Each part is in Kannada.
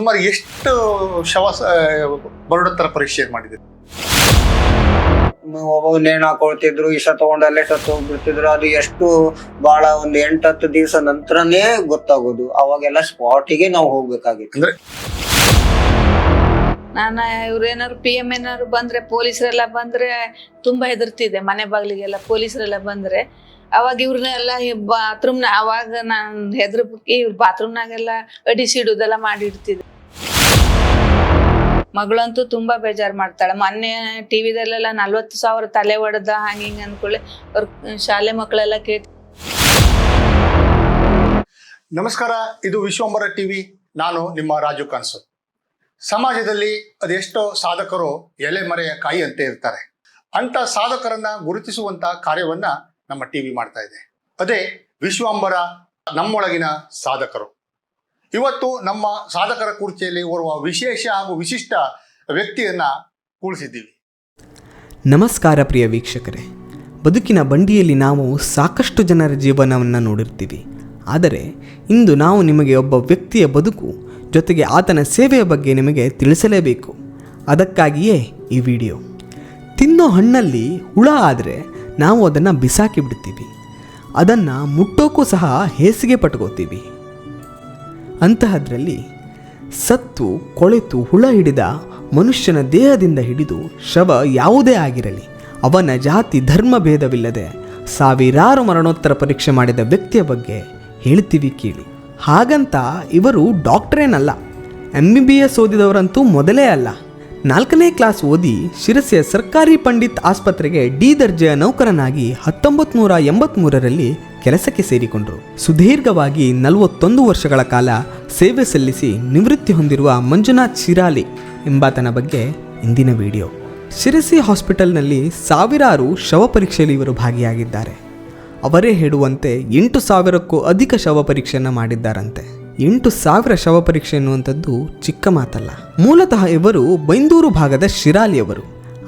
ಸುಮಾರು ಎಷ್ಟು ಶವ ಬರೋಡತ್ತರ ಪರೀಕ್ಷೆ ಮಾಡಿದ್ರು? ಒಬ್ಬ ನೇಣು ಹಾಕೊಳ್ತಿದ್ರು, ವಿಷ ತಗೊಂಡಲ್ಲೇ ಸತ್ತು ಹೋಗ್ಬಿಡ್ತಿದ್ರು. ಅದು ಎಷ್ಟು ಬಹಳ ಒಂದು 8-10 ದಿವಸ ನಂತರನೇ ಗೊತ್ತಾಗೋದು. ಅವಾಗೆಲ್ಲ ಸ್ಪಾಟಿಗೆ ನಾವು ಹೋಗ್ಬೇಕಾಗಿತ್ತು. ಅಂದ್ರೆ ನಾನು ಇವ್ರೇನಾದ್ರು PM ಏನಾದ್ರು ಬಂದ್ರೆ, ಪೊಲೀಸರೆಲ್ಲ ಬಂದ್ರೆ ತುಂಬಾ ಹೆದರ್ತಿದ್ದೆ. ಮನೆ ಬಾಗಿಲಿಗೆಲ್ಲ ಪೊಲೀಸರೆಲ್ಲ ಬಂದ್ರೆ ಅವಾಗ ಇವ್ರನ್ನೆಲ್ಲ ಬಾತ್ರೂಮ್ನ, ಅವಾಗ ನಾನು ಹೆದರ್ಬಿಟ್ಟು ಇವ್ರ ಬಾತ್ರೂಮ್ನಾಗೆಲ್ಲ ಅಡಿಸಿಡುದೆಲ್ಲ ಮಾಡಿಡ್ತಿದ್ದೆ. ಮಗಳಂತೂ ತುಂಬಾ ಬೇಜಾರು ಮಾಡ್ತಾಳೆ. ಮೊನ್ನೆ ಟಿವಿದಲ್ಲೆಲ್ಲ 40,000 ತಲೆ ಹೊಡೆದ ಹಂಗಿಂಗ್ ಅಂದ್ಕೊಳ್ಳಿ ಅವ್ರ ಶಾಲೆ ಮಕ್ಕಳೆಲ್ಲ ನಮಸ್ಕಾರ, ಇದು ವಿಶ್ವಂಬರ ಟಿವಿ. ನಾನು ನಿಮ್ಮ ರಾಜು ಕನ್ಸು. ಸಮಾಜದಲ್ಲಿ ಅದೆಷ್ಟೋ ಸಾಧಕರು ಎಲೆಮರೆಯ ಕಾಯಿ ಅಂತ ಇರ್ತಾರೆ. ಅಂತ ಸಾಧಕರನ್ನ ಗುರುತಿಸುವಂತ ಕಾರ್ಯವನ್ನ ನಮ್ಮ ಟಿವಿ ಮಾಡ್ತಾ ಇದೆ. ಅದೇ ವಿಶ್ವಂಬರ ನಮ್ಮೊಳಗಿನ ಸಾಧಕರು. ಇವತ್ತು ನಮ್ಮ ಸಾಧಕರ ಕುರ್ಚಿಯಲ್ಲಿ ಓರ್ವ ವಿಶೇಷ ಹಾಗೂ ವಿಶಿಷ್ಟ ವ್ಯಕ್ತಿಯನ್ನ ಕೂರಿಸಿದ್ದೀವಿ. ನಮಸ್ಕಾರ ಪ್ರಿಯ ವೀಕ್ಷಕರೇ. ಬದುಕಿನ ಬಂಡಿಯಲ್ಲಿ ನಾವು ಸಾಕಷ್ಟು ಜನರ ಜೀವನವನ್ನು ನೋಡಿರ್ತೀವಿ. ಆದರೆ ಇಂದು ನಾವು ನಿಮಗೆ ಒಬ್ಬ ವ್ಯಕ್ತಿಯ ಬದುಕು ಜೊತೆಗೆ ಆತನ ಸೇವೆಯ ಬಗ್ಗೆ ನಿಮಗೆ ತಿಳಿಸಲೇಬೇಕು. ಅದಕ್ಕಾಗಿಯೇ ಈ ವಿಡಿಯೋ. ತಿನ್ನೋ ಹಣ್ಣಲ್ಲಿ ಹುಳ ಆದರೆ ನಾವು ಅದನ್ನು ಬಿಸಾಕಿ ಬಿಡ್ತೀವಿ. ಅದನ್ನು ಮುಟ್ಟೋಕ್ಕೂ ಸಹ ಹೇಸಿಗೆ ಪಟ್ಕೋತೀವಿ. ಅಂತಹದ್ರಲ್ಲಿ ಸತ್ತು ಕೊಳೆತು ಹುಳ ಹಿಡಿದ ಮನುಷ್ಯನ ದೇಹದಿಂದ ಹಿಡಿದು ಶವ ಯಾವುದೇ ಆಗಿರಲಿ, ಅವನ ಜಾತಿ ಧರ್ಮ ಭೇದವಿಲ್ಲದೆ ಸಾವಿರಾರು ಮರಣೋತ್ತರ ಪರೀಕ್ಷೆ ಮಾಡಿದ ವ್ಯಕ್ತಿಯ ಬಗ್ಗೆ ಹೇಳ್ತೀವಿ ಕೇಳಿ. ಹಾಗಂತ ಇವರು ಡಾಕ್ಟ್ರೇನಲ್ಲ, MBBS ಓದಿದವರಂತೂ ಮೊದಲೇ ಅಲ್ಲ. 4ನೇ ಕ್ಲಾಸ್ ಓದಿ ಶಿರಸಿಯ ಸರ್ಕಾರಿ ಪಂಡಿತ್ ಆಸ್ಪತ್ರೆಗೆ D ದರ್ಜೆಯ ನೌಕರನಾಗಿ 1983ರಲ್ಲಿ ಕೆಲಸಕ್ಕೆ ಸೇರಿಕೊಂಡರು. ಸುದೀರ್ಘವಾಗಿ 41 ವರ್ಷಗಳ ಕಾಲ ಸೇವೆ ಸಲ್ಲಿಸಿ ನಿವೃತ್ತಿ ಹೊಂದಿರುವ ಮಂಜುನಾಥ್ ಶಿರಾಲಿ ಎಂಬಾತನ ಬಗ್ಗೆ ಇಂದಿನ ವಿಡಿಯೋ. ಶಿರಸಿ ಹಾಸ್ಪಿಟಲ್ನಲ್ಲಿ ಸಾವಿರಾರು ಶವ ಪರೀಕ್ಷೆಯಲ್ಲಿ ಇವರು ಭಾಗಿಯಾಗಿದ್ದಾರೆ. ಅವರೇ ಹೇಳುವಂತೆ 8,000ಕ್ಕೂ ಅಧಿಕ ಶವ ಪರೀಕ್ಷೆಯನ್ನು ಮಾಡಿದ್ದಾರಂತೆ. 8,000 ಶವ ಪರೀಕ್ಷೆ ಎನ್ನುವಂಥದ್ದು ಚಿಕ್ಕ ಮಾತಲ್ಲ. ಮೂಲತಃ ಇವರು ಬೈಂದೂರು ಭಾಗದ ಶಿರಾಲಿಯವರು,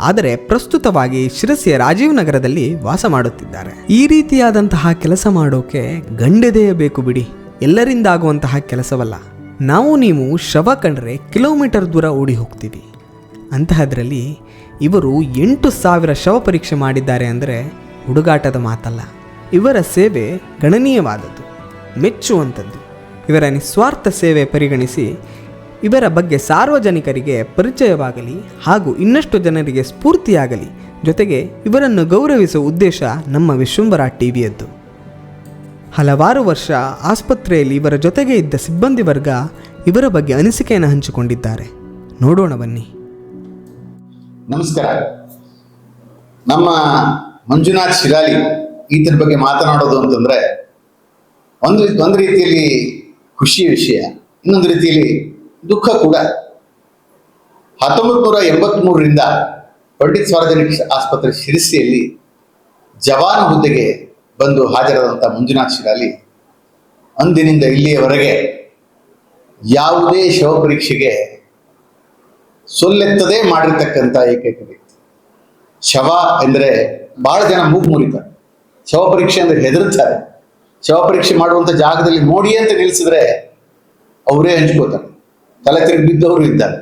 ಆದರೆ ಪ್ರಸ್ತುತವಾಗಿ ಶಿರಸಿಯ ರಾಜೀವ್ ನಗರದಲ್ಲಿ ವಾಸ ಮಾಡುತ್ತಿದ್ದಾರೆ. ಈ ರೀತಿಯಾದಂತಹ ಕೆಲಸ ಮಾಡೋಕೆ ಗಂಡೆದೆಯ ಬೇಕು ಬಿಡಿ, ಎಲ್ಲರಿಂದ ಆಗುವಂತಹ ಕೆಲಸವಲ್ಲ. ನೀವು ಶವ ಕಂಡ್ರೆ ಕಿಲೋಮೀಟರ್ ದೂರ ಓಡಿ ಹೋಗ್ತೀವಿ. ಅಂತಹದ್ರಲ್ಲಿ ಇವರು 8,000 ಶವ ಪರೀಕ್ಷೆ ಮಾಡಿದ್ದಾರೆ ಅಂದರೆ ಹುಡುಗಾಟದ ಮಾತಲ್ಲ. ಇವರ ಸೇವೆ ಗಣನೀಯವಾದದ್ದು, ಮೆಚ್ಚುವಂಥದ್ದು. ಇವರ ನಿಸ್ವಾರ್ಥ ಸೇವೆ ಪರಿಗಣಿಸಿ ಇವರ ಬಗ್ಗೆ ಸಾರ್ವಜನಿಕರಿಗೆ ಪರಿಚಯವಾಗಲಿ ಹಾಗೂ ಇನ್ನಷ್ಟು ಜನರಿಗೆ ಸ್ಫೂರ್ತಿಯಾಗಲಿ, ಜೊತೆಗೆ ಇವರನ್ನು ಗೌರವಿಸುವ ಉದ್ದೇಶ ನಮ್ಮ ವಿಶ್ವಂಬರ ಟಿವಿಯದ್ದು. ಹಲವಾರು ವರ್ಷ ಆಸ್ಪತ್ರೆಯಲ್ಲಿ ಇವರ ಜೊತೆಗೆ ಇದ್ದ ಸಿಬ್ಬಂದಿ ವರ್ಗ ಇವರ ಬಗ್ಗೆ ಅನಿಸಿಕೆಯನ್ನು ಹಂಚಿಕೊಂಡಿದ್ದಾರೆ. ನೋಡೋಣ ಬನ್ನಿ. ನಮಸ್ಕಾರ. ನಮ್ಮ ಮಂಜುನಾಥ್ ಶಿರಾಲಿ ಈತನ ಬಗ್ಗೆ ಮಾತನಾಡೋದು ಅಂತಂದ್ರೆ ಒಂದು ರೀತಿಯಲ್ಲಿ ಖುಷಿಯ ವಿಷಯ, ಇನ್ನೊಂದು ರೀತಿಯಲ್ಲಿ ದುಃಖ ಕೂಡ. 1983ರಿಂದ ಪಂಡಿತ್ ಸಾರ್ವಜನಿಕ ಆಸ್ಪತ್ರೆ ಶಿರಸಿಯಲ್ಲಿ ಜವಾನ್ ಹುದ್ದೆಗೆ ಬಂದು ಹಾಜರಾದಂಥ ಮಂಜುನಾಥ್ ಶಿರಾಲಿ ಅಂದಿನಿಂದ ಇಲ್ಲಿಯವರೆಗೆ ಯಾವುದೇ ಶವ ಪರೀಕ್ಷೆಗೆ ಸೊಲ್ಲೆತ್ತದೇ ಮಾಡಿರ್ತಕ್ಕಂಥ ಏಕೈಕ ವ್ಯಕ್ತಿ. ಶವ ಎಂದರೆ ಬಹಳ ಜನ ಮೂಗು ಮುರಿತಾರೆ, ಶವ ಪರೀಕ್ಷೆ ಅಂದರೆ ಹೆದರ್ತಾರೆ. ಶವ ಪರೀಕ್ಷೆ ಮಾಡುವಂಥ ಜಾಗದಲ್ಲಿ ನೋಡಿ ಅಂತ ನಿಲ್ಲಿಸಿದ್ರೆ ಅವರೇ ಹಂಚ್ಕೋತಾರೆ, ತಲೆ ತಿರುಗಿ ಬಿದ್ದವರು ಇದ್ದಾರೆ.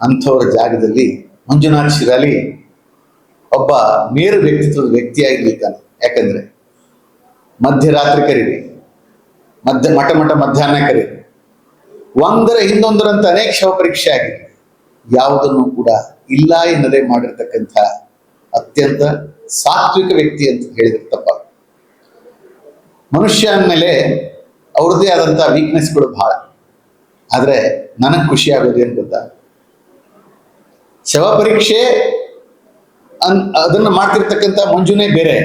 ಅಂಥವರ ಜಾಗದಲ್ಲಿ ಮಂಜುನಾಥ್ ಶಿರಾಲಿ ಒಬ್ಬ ಮೇರು ವ್ಯಕ್ತಿತ್ವದ ವ್ಯಕ್ತಿಯಾಗಿರ್ಲಿದ್ದಾನೆ. ಯಾಕಂದ್ರೆ ಮಧ್ಯರಾತ್ರಿ ಕರೀರಿ, ಮಧ್ಯಾಹ್ನ ಕರೀರಿ, ಒಂದರ ಹಿಂದೊಂದರಂತ ಅನೇಕ ಶವ ಪರೀಕ್ಷೆ ಆಗಿದೆ. ಯಾವುದನ್ನು ಕೂಡ ಇಲ್ಲ ಎನ್ನದೇ ಮಾಡಿರ್ತಕ್ಕಂಥ ಅತ್ಯಂತ ಸಾತ್ವಿಕ ವ್ಯಕ್ತಿ ಅಂತ ಹೇಳಿದ್ರೆ ತಪ್ಪ. ಮನುಷ್ಯ ಅಂದಮೇಲೆ ಅವ್ರದ್ದೇ ಆದಂಥ ವೀಕ್ನೆಸ್ಗಳು ಬಹಳ. ಆದರೆ ನನಗೆ ಖುಷಿ ಆಗೋದು ಏನು ಗೊತ್ತಾ, ಶವ ಪರೀಕ್ಷೆ ಅದನ್ನು ಮಾಡ್ತಿರ್ತಕ್ಕಂಥ ಮಂಜುನೇ ಬೇರೆ,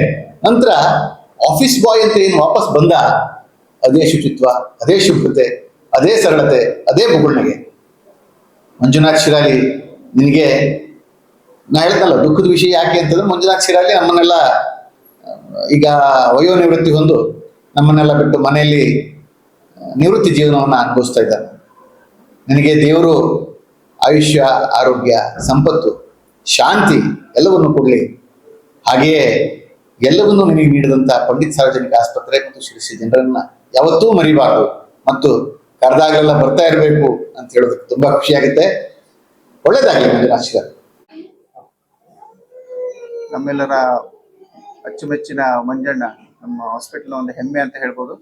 ನಂತರ ಆಫೀಸ್ ಬಾಯ್ ಅಂತ ಏನು ವಾಪಸ್ ಬಂದ, ಅದೇ ಶುಚಿತ್ವ, ಅದೇ ಶುಭ್ರತೆ, ಅದೇ ಸರಳತೆ, ಅದೇ ಮುಗುಳ್ನಗೆ. ಮಂಜುನಾಥ್ ಶಿರಾಲಿ, ನಿನಗೆ ನಾ ಹೇಳ್ತಲ್ಲ ದುಃಖದ ವಿಷಯ ಯಾಕೆ ಅಂತಂದ್ರೆ, ಮಂಜುನಾಥ್ ಶಿರಾಲಿ ನಮ್ಮನ್ನೆಲ್ಲ ಈಗ ವಯೋನಿವೃತ್ತಿ ಹೊಂದು ನಮ್ಮನ್ನೆಲ್ಲ ಬಿಟ್ಟು ಮನೆಯಲ್ಲಿ ನಿವೃತ್ತಿ ಜೀವನವನ್ನು ಅನುಭವಿಸ್ತಾ ಇದ್ದಾರೆ. ನಿನಗೆ ದೇವರು ಆಯುಷ್ಯ, ಆರೋಗ್ಯ, ಸಂಪತ್ತು, ಶಾಂತಿ ಎಲ್ಲವನ್ನು ಕೊಡಲಿ. ಹಾಗೆಯೇ ಎಲ್ಲವನ್ನೂ ನಿನಗೆ ನೀಡಿದಂಥ ಪಂಡಿತ್ ಸಾರ್ವಜನಿಕ ಆಸ್ಪತ್ರೆ ಮತ್ತು ಶಿರಸಿ ಜನರನ್ನ ಯಾವತ್ತೂ ಮರಿಬಾರದು ಮತ್ತು ಕರೆದಾಗಲೆಲ್ಲ ಬರ್ತಾ ಇರಬೇಕು ಅಂತ ಹೇಳೋದಕ್ಕೆ ತುಂಬಾ ಖುಷಿ ಆಗುತ್ತೆ. ಒಳ್ಳೇದಾಗಲಿ ಮಂಜುನಾಥ್ ಶಿರಾ. ನಮ್ಮೆಲ್ಲರ ಅಚ್ಚುಮೆಚ್ಚಿನ ಮಂಜಣ್ಣ ನಮ್ಮ ಹಾಸ್ಪಿಟಲ್ ಒಂದು ಹೆಮ್ಮೆ ಅಂತ ಹೇಳ್ಬೋದು.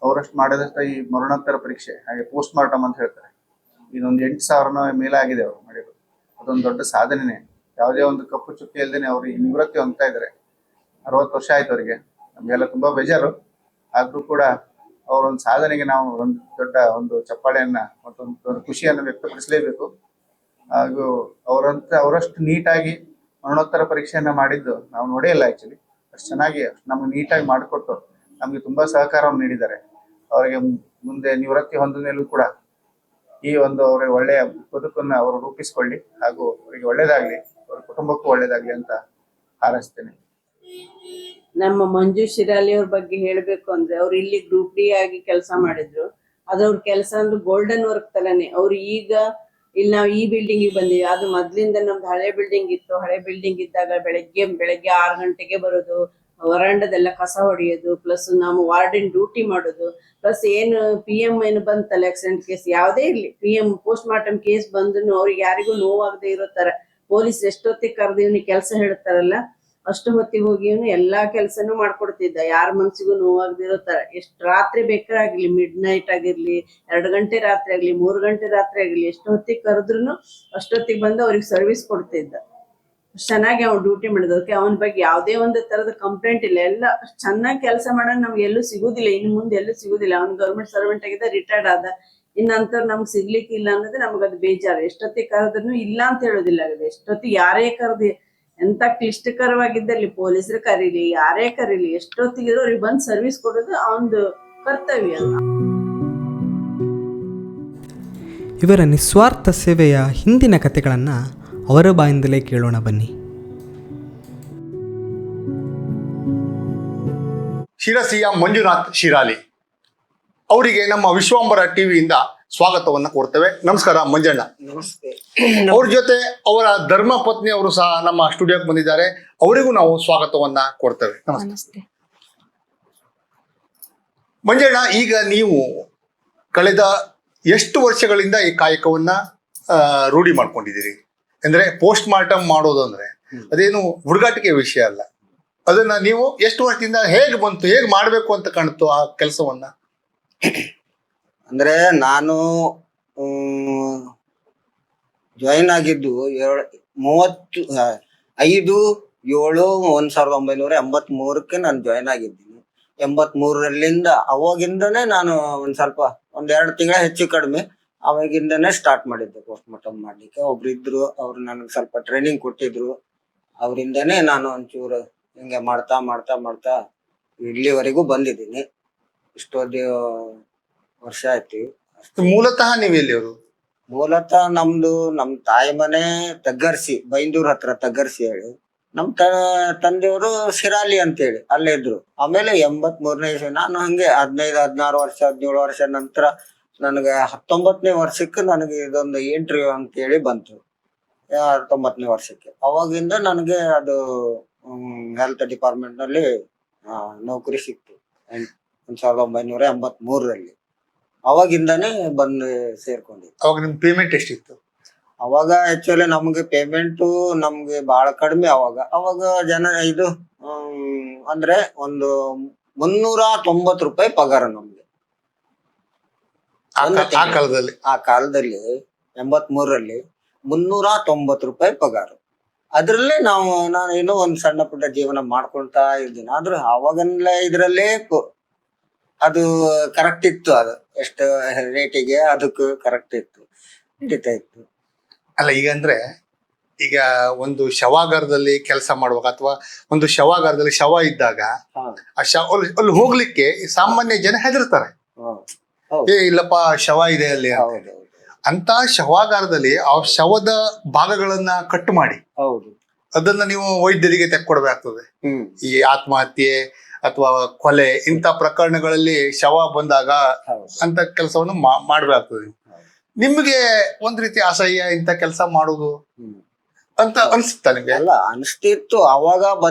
ಅವರಷ್ಟು ಮಾಡಿದಷ್ಟು ಈ ಮರಣೋತ್ತರ ಪರೀಕ್ಷೆ ಹಾಗೆ ಪೋಸ್ಟ್ ಮಾರ್ಟಮ್ ಅಂತ ಹೇಳ್ತಾರೆ, ಇದೊಂದು 8,000 ಮೇಲಾಗಿದೆ ಅವರು ಮಾಡಿರೋದು. ಅದೊಂದು ದೊಡ್ಡ ಸಾಧನೆನೇ. ಯಾವುದೇ ಒಂದು ಕಪ್ಪು ಚುಕ್ಕಿ ಇಲ್ದೇನೆ ಅವ್ರು ಈ ನಿವೃತ್ತಿ ಹೊಂದ್ತಾ ಇದ್ದಾರೆ. 60 ವರ್ಷ ಆಯ್ತು ಅವರಿಗೆ. ನಮಗೆಲ್ಲ ತುಂಬಾ ಬೇಜಾರು. ಆದ್ರೂ ಕೂಡ ಅವರೊಂದು ಸಾಧನೆಗೆ ನಾವು ಒಂದು ದೊಡ್ಡ ಒಂದು ಚಪ್ಪಾಳೆಯನ್ನ ಮತ್ತೊಂದು ಖುಷಿಯನ್ನು ವ್ಯಕ್ತಪಡಿಸಲೇಬೇಕು. ಹಾಗೂ ಅವರಷ್ಟು ನೀಟಾಗಿ ಮರಣೋತ್ತರ ಪರೀಕ್ಷೆಯನ್ನ ಮಾಡಿದ್ದು ನಾವು ನೋಡೇ ಇಲ್ಲ. ಆಕ್ಚುಲಿ ಅಷ್ಟು ಚೆನ್ನಾಗಿ ನಮ್ಗೆ ನೀಟಾಗಿ ಮಾಡಿಕೊಟ್ಟು ನಮ್ಗೆ ತುಂಬಾ ಸಹಕಾರವನ್ನು ನೀಡಿದ್ದಾರೆ. ಅವರಿಗೆ ಮುಂದೆ ನಿವೃತ್ತಿ ಹೊಂದ ಮೇಲೂ ಕೂಡ ಈ ಒಂದು ಅವರಿಗೆ ಒಳ್ಳೆಯ ಬದುಕನ್ನು ಅವರು ರೂಪಿಸ್ಕೊಳ್ಳಿ, ಹಾಗೂ ಅವರಿಗೆ ಒಳ್ಳೇದಾಗ್ಲಿ, ಅವರ ಕುಟುಂಬಕ್ಕೂ ಒಳ್ಳೇದಾಗ್ಲಿ ಅಂತ ಹಾರೈಸ್ತೇನೆ. ನಮ್ಮ ಮಂಜು ಶಿರಾಲಿ ಅವ್ರ ಬಗ್ಗೆ ಹೇಳ್ಬೇಕು ಅಂದ್ರೆ, ಅವ್ರು ಇಲ್ಲಿ ಗ್ರೂಪ್ ಡಿ ಆಗಿ ಕೆಲಸ ಮಾಡಿದ್ರು. ಅದ್ರವ್ರ ಕೆಲಸ ಅಂದ್ರೆ ಗೋಲ್ಡನ್ ವರ್ಕ್ ತರನೇ. ಅವ್ರು ಈಗ ಇಲ್ಲಿ ನಾವು ಈ ಬಿಲ್ಡಿಂಗ್ ಬಂದೀವಿ, ಅದು ಮೊದ್ಲಿಂದ ನಮ್ದು ಹಳೆ ಬಿಲ್ಡಿಂಗ್ ಇತ್ತು. ಹಳೆ ಬಿಲ್ಡಿಂಗ್ ಇದ್ದಾಗ ಬೆಳಗ್ಗೆ 6 ಗಂಟೆಗೆ ಬರೋದು, ವರಾಂಡದೆಲ್ಲ ಕಸ ಹೊಡೆಯೋದು, ಪ್ಲಸ್ ನಾವು ವಾರ್ಡನ್ ಡ್ಯೂಟಿ ಮಾಡೋದು, ಪ್ಲಸ್ ಏನು PM ಏನು ಬಂತಲ್ಲ ಆಕ್ಸಿಡೆಂಟ್ ಕೇಸ್, ಯಾವುದೇ ಇರ್ಲಿ PM ಪೋಸ್ಟ್ ಮಾರ್ಟಮ್ ಕೇಸ್ ಬಂದ್ರು ಅವ್ರಿಗೆ ಯಾರಿಗೂ ನೋವಾಗದೆ ಇರೋ ತರ ಪೊಲೀಸ್ ಎಷ್ಟೊತ್ತಿಗೆ ಕರೆದಿವ್ನಿ ಕೆಲಸ ಹೇಳ್ತಾರಲ್ಲ ಅಷ್ಟು ಹೊತ್ತಿಗೆ ಹೋಗಿ ಇವನು ಎಲ್ಲಾ ಕೆಲ್ಸನೂ ಮಾಡ್ಕೊಡ್ತಿದ್ದ. ಯಾರ ಮನ್ಸಿಗೂ ನೋವಾಗದಿರೋ ತರ. ಎಷ್ಟು ರಾತ್ರಿ ಬೇಕಾಗಿರ್ಲಿ, ಮಿಡ್ ನೈಟ್ ಆಗಿರ್ಲಿ, 2 ಗಂಟೆ ರಾತ್ರಿ ಆಗ್ಲಿ, 3 ಗಂಟೆ ರಾತ್ರಿ ಆಗ್ಲಿ, ಎಷ್ಟು ಹೊತ್ತಿಗೆ ಕರೆದ್ರು ಅಷ್ಟೊತ್ತಿಗೆ ಬಂದು ಅವ್ರಿಗೆ ಸರ್ವಿಸ್ ಕೊಡ್ತಿದ್ದ. ಚೆನ್ನಾಗಿ ಅವ್ನು ಡ್ಯೂಟಿ ಮಾಡಿದಕ್ಕೆ ಅವನ ಬಗ್ಗೆ ಯಾವುದೇ ಒಂದು ತರದ ಕಂಪ್ಲೇಂಟ್ ಇಲ್ಲ. ಎಲ್ಲ ಚೆನ್ನಾಗಿ ಕೆಲಸ ಮಾಡೋಣ ನಮ್ಗೆ ಎಲ್ಲೂ ಸಿಗುದಿಲ್ಲ, ಇನ್ನು ಮುಂದೆ ಎಲ್ಲೂ ಸಿಗುದಿಲ್ಲ. ಅವ್ನು ಗೌರ್ಮೆಂಟ್ ಸರ್ವೆಂಟ್ ಆಗಿದ್ದ, ರಿಟೈರ್ಡ್ ಆದ. ಇನ್ನಂತವ್ರು ನಮ್ಗೆ ಸಿಗ್ಲಿಕ್ಕೆ ಇಲ್ಲ ಅನ್ನೋದು ನಮ್ಗೆ ಅದು ಬೇಜಾರು. ಎಷ್ಟೊತ್ತಿಗೆ ಕರೆದ್ರು ಇಲ್ಲ ಅಂತ ಹೇಳೋದಿಲ್ಲ. ಆಗಿದೆ ಎಷ್ಟೊತ್ತಿಗೆ ಯಾರೇ ಕರೆದಿ, ಎಂತ ಕ್ಲಿಷ್ಟಕರವಾಗಿದ್ದಲ್ಲಿ ಪೊಲೀಸರು ಕರೀಲಿ, ಯಾರೇ ಕರೀಲಿ, ಎಷ್ಟೊತ್ತಿಗೆ ಅವ್ರಿಗೆ ಬಂದು ಸರ್ವಿಸ್ ಕೊಡೋದು ಅವನದು ಕರ್ತವ್ಯ. ಇವರ ನಿಸ್ವಾರ್ಥ ಸೇವೆಯ ಹಿಂದಿನ ಕಥೆಗಳನ್ನು ಅವರ ಬಾಯಿಂದಲೇ ಕೇಳೋಣ ಬನ್ನಿ. ಶಿರಸಿಯ ಮಂಜುನಾಥ್ ಶಿರಾಲಿ ಅವರಿಗೆ ನಮ್ಮ ವಿಶ್ವಾಂಬರ ಟಿವಿಯಿಂದ ಸ್ವಾಗತವನ್ನ ಕೊಡ್ತೇವೆ. ನಮಸ್ಕಾರ ಮಂಜಣ್ಣ. ನಮಸ್ತೆ. ಅವ್ರ ಜೊತೆ ಅವರ ಧರ್ಮ ಪತ್ನಿ ಅವರು ಸಹ ನಮ್ಮ ಸ್ಟುಡಿಯೋಕ್ಕೆ ಬಂದಿದ್ದಾರೆ. ಅವರಿಗೂ ನಾವು ಸ್ವಾಗತವನ್ನ ಕೊಡ್ತೇವೆ. ನಮಸ್ತೆ ಮಂಜಣ್ಣ. ಈಗ ನೀವು ಕಳೆದ ಎಷ್ಟು ವರ್ಷಗಳಿಂದ ಈ ಕಾಯಕವನ್ನ ರೂಢಿ ಮಾಡ್ಕೊಂಡಿದ್ದೀರಿ? ಅಂದ್ರೆ ಪೋಸ್ಟ್ ಮಾರ್ಟಮ್ ಮಾಡೋದು ಅಂದ್ರೆ ಅದೇನು ಹುಡುಗಾಟಿಕೆ ವಿಷಯ ಅಲ್ಲ. ಅದನ್ನ ನೀವು ಎಷ್ಟು ವರ್ಷದಿಂದ ಹೇಗೆ ಬಂತು, ಹೇಗೆ ಮಾಡ್ಬೇಕು ಅಂತ ಕಾಣ್ತು ಆ ಕೆಲಸವನ್ನ? ಅಂದ್ರೆ ನಾನು ಜಾಯಿನ್ ಆಗಿದ್ದು 35/7/1983 ನಾನು ಜಾಯಿನ್ ಆಗಿದ್ದೀನಿ. 83ರಲ್ಲಿಂದ ಅವಾಗಿಂದನೇ ನಾನು ಒಂದ್ 2 ತಿಂಗಳ ಹೆಚ್ಚು ಕಡಿಮೆ ಅವಾಗಿಂದನೇ ಸ್ಟಾರ್ಟ್ ಮಾಡಿದ್ದೆ ಪೋಸ್ಟ್ ಮಾರ್ಟಮ್ ಮಾಡ್ಲಿಕ್ಕೆ. ಒಬ್ರು ಇದ್ರು, ಅವ್ರು ನನಗೆ ಸ್ವಲ್ಪ ಟ್ರೈನಿಂಗ್ ಕೊಟ್ಟಿದ್ರು. ಅವರಿಂದನೇ ನಾನು ಒಂಚೂರು ಹಿಂಗೆ ಮಾಡ್ತಾ ಮಾಡ್ತಾ ಮಾಡ್ತಾ ಇಲ್ಲಿವರೆಗೂ ಬಂದಿದ್ದೀನಿ. ಇಷ್ಟೊಂದು ವರ್ಷ ಆಯ್ತು. ಮೂಲತಃ ನೀವು ಎಲ್ಲಿಯವರು? ಮೂಲತಃ ನಮ್ ತಾಯಿ ಮನೆ ತಗ್ಗರ್ಸಿ, ಬೈಂದೂರ್ ಹತ್ರ ತಗ್ಗರ್ಸಿ ಹೇಳಿ. ನಮ್ ತಂದೆಯವರು ಶಿರಾಲಿ ಅಂತ ಹೇಳಿ ಅಲ್ಲೇ ಇದ್ರು. ಆಮೇಲೆ 83ನೇ ಇಸ್ವಿ ನಾನು ಹಂಗೆ 15, 16 ವರ್ಷ, 17 ವರ್ಷ ನಂತರ ನನಗೆ 19ನೇ ವರ್ಷಕ್ಕೆ ನನಗೆ ಇದೊಂದು ಇಂಟರ್ವ್ಯೂ ಅಂತ ಹೇಳಿ ಬಂತು. 19ನೇ ವರ್ಷಕ್ಕೆ ಅವಾಗಿಂದ ನನಗೆ ಅದು ಹೆಲ್ತ್ ಡಿಪಾರ್ಟ್ಮೆಂಟ್ ನಲ್ಲಿ ನೌಕರಿ ಸಿಕ್ತು 1983ರಲ್ಲಿ. ಅವಾಗಿಂದಾನೇ ಬಂದು ಸೇರ್ಕೊಂಡಿದ್ದೆ. ಅವಾಗ ನಿಮ್ ಪೇಮೆಂಟ್ ಎಷ್ಟಿತ್ತು? ಅವಾಗ ಆಕ್ಚುಲಿ ನಮ್ಗೆ ಪೇಮೆಂಟ್ ನಮ್ಗೆ ಬಹಳ ಕಡಿಮೆ. ಅವಾಗ ಜನ ಇದು ಅಂದ್ರೆ ಒಂದು 390 ರೂಪಾಯಿ ಪಗಾರ ನಮ್ಗೆ ಆ ಕಾಲದಲ್ಲಿ 83ರಲ್ಲಿ 390 ರೂಪಾಯಿ ಪಗಾರ. ಅದ್ರಲ್ಲೇ ನಾನು ಏನೋ ಒಂದ್ ಸಣ್ಣ ಪುಟ್ಟ ಜೀವನ ಮಾಡ್ಕೊಳ್ತಾ ಇದ್ದೀನಿ. ಆದ್ರೂ ಅವಾಗಲ್ಲ ಇದ್ರಲ್ಲೇ ಅದು ಕರೆಕ್ಟ್ ಇತ್ತು. ಅದು ಎಷ್ಟು ರೇಟಿಗೆ ಅದಕ್ಕೂ ಕರೆಕ್ಟ್ ಇತ್ತು, ನಡೀತಾ ಇತ್ತು. ಅಲ್ಲ, ಈಗ ಅಂದ್ರೆ ಈಗ ಒಂದು ಶವಾಗಾರದಲ್ಲಿ ಕೆಲಸ ಮಾಡುವಾಗ ಅಥವಾ ಒಂದು ಶವಾಗಾರದಲ್ಲಿ ಶವ ಇದ್ದಾಗ ಆ ಅಲ್ಲಿ ಹೋಗ್ಲಿಕ್ಕೆ ಸಾಮಾನ್ಯ ಜನ ಹೆದರ್ತಾರೆ. ಏ ಇಲ್ಲಪ್ಪ ಶವ ಇದೆ ಅಲ್ಲಿ. ಅಂತ ಶವಾಗಾರದಲ್ಲಿ ಆ ಶವದ ಭಾಗಗಳನ್ನ ಕಟ್ ಮಾಡಿ ಅದನ್ನ ನೀವು ವೈದ್ಯರಿಗೆ ತೆಕ್ಕೊಡ್ಬೇಕಾಗ್ತದೆ. ಈ ಆತ್ಮಹತ್ಯೆ ಅಥವಾ ಕೊಲೆ ಇಂಥ ಪ್ರಕರಣಗಳಲ್ಲಿ ಶವ ಬಂದಾಗ ಅಂತ ಕೆಲಸವನ್ನು ಮಾಡ್ಬೇಕಾಗ್ತದೆ. ನಿಮ್ಗೆ ಒಂದ್ ರೀತಿ ಅಸಹ್ಯ ಇಂಥ ಕೆಲಸ ಮಾಡುದು ಅಂತ ಅನ್ಸುತ್ತಾ ನಿಮ್ಗೆ? ಅಲ್ಲ, ಅನಿಸ್ತಿತ್ತು. ಅವಾಗ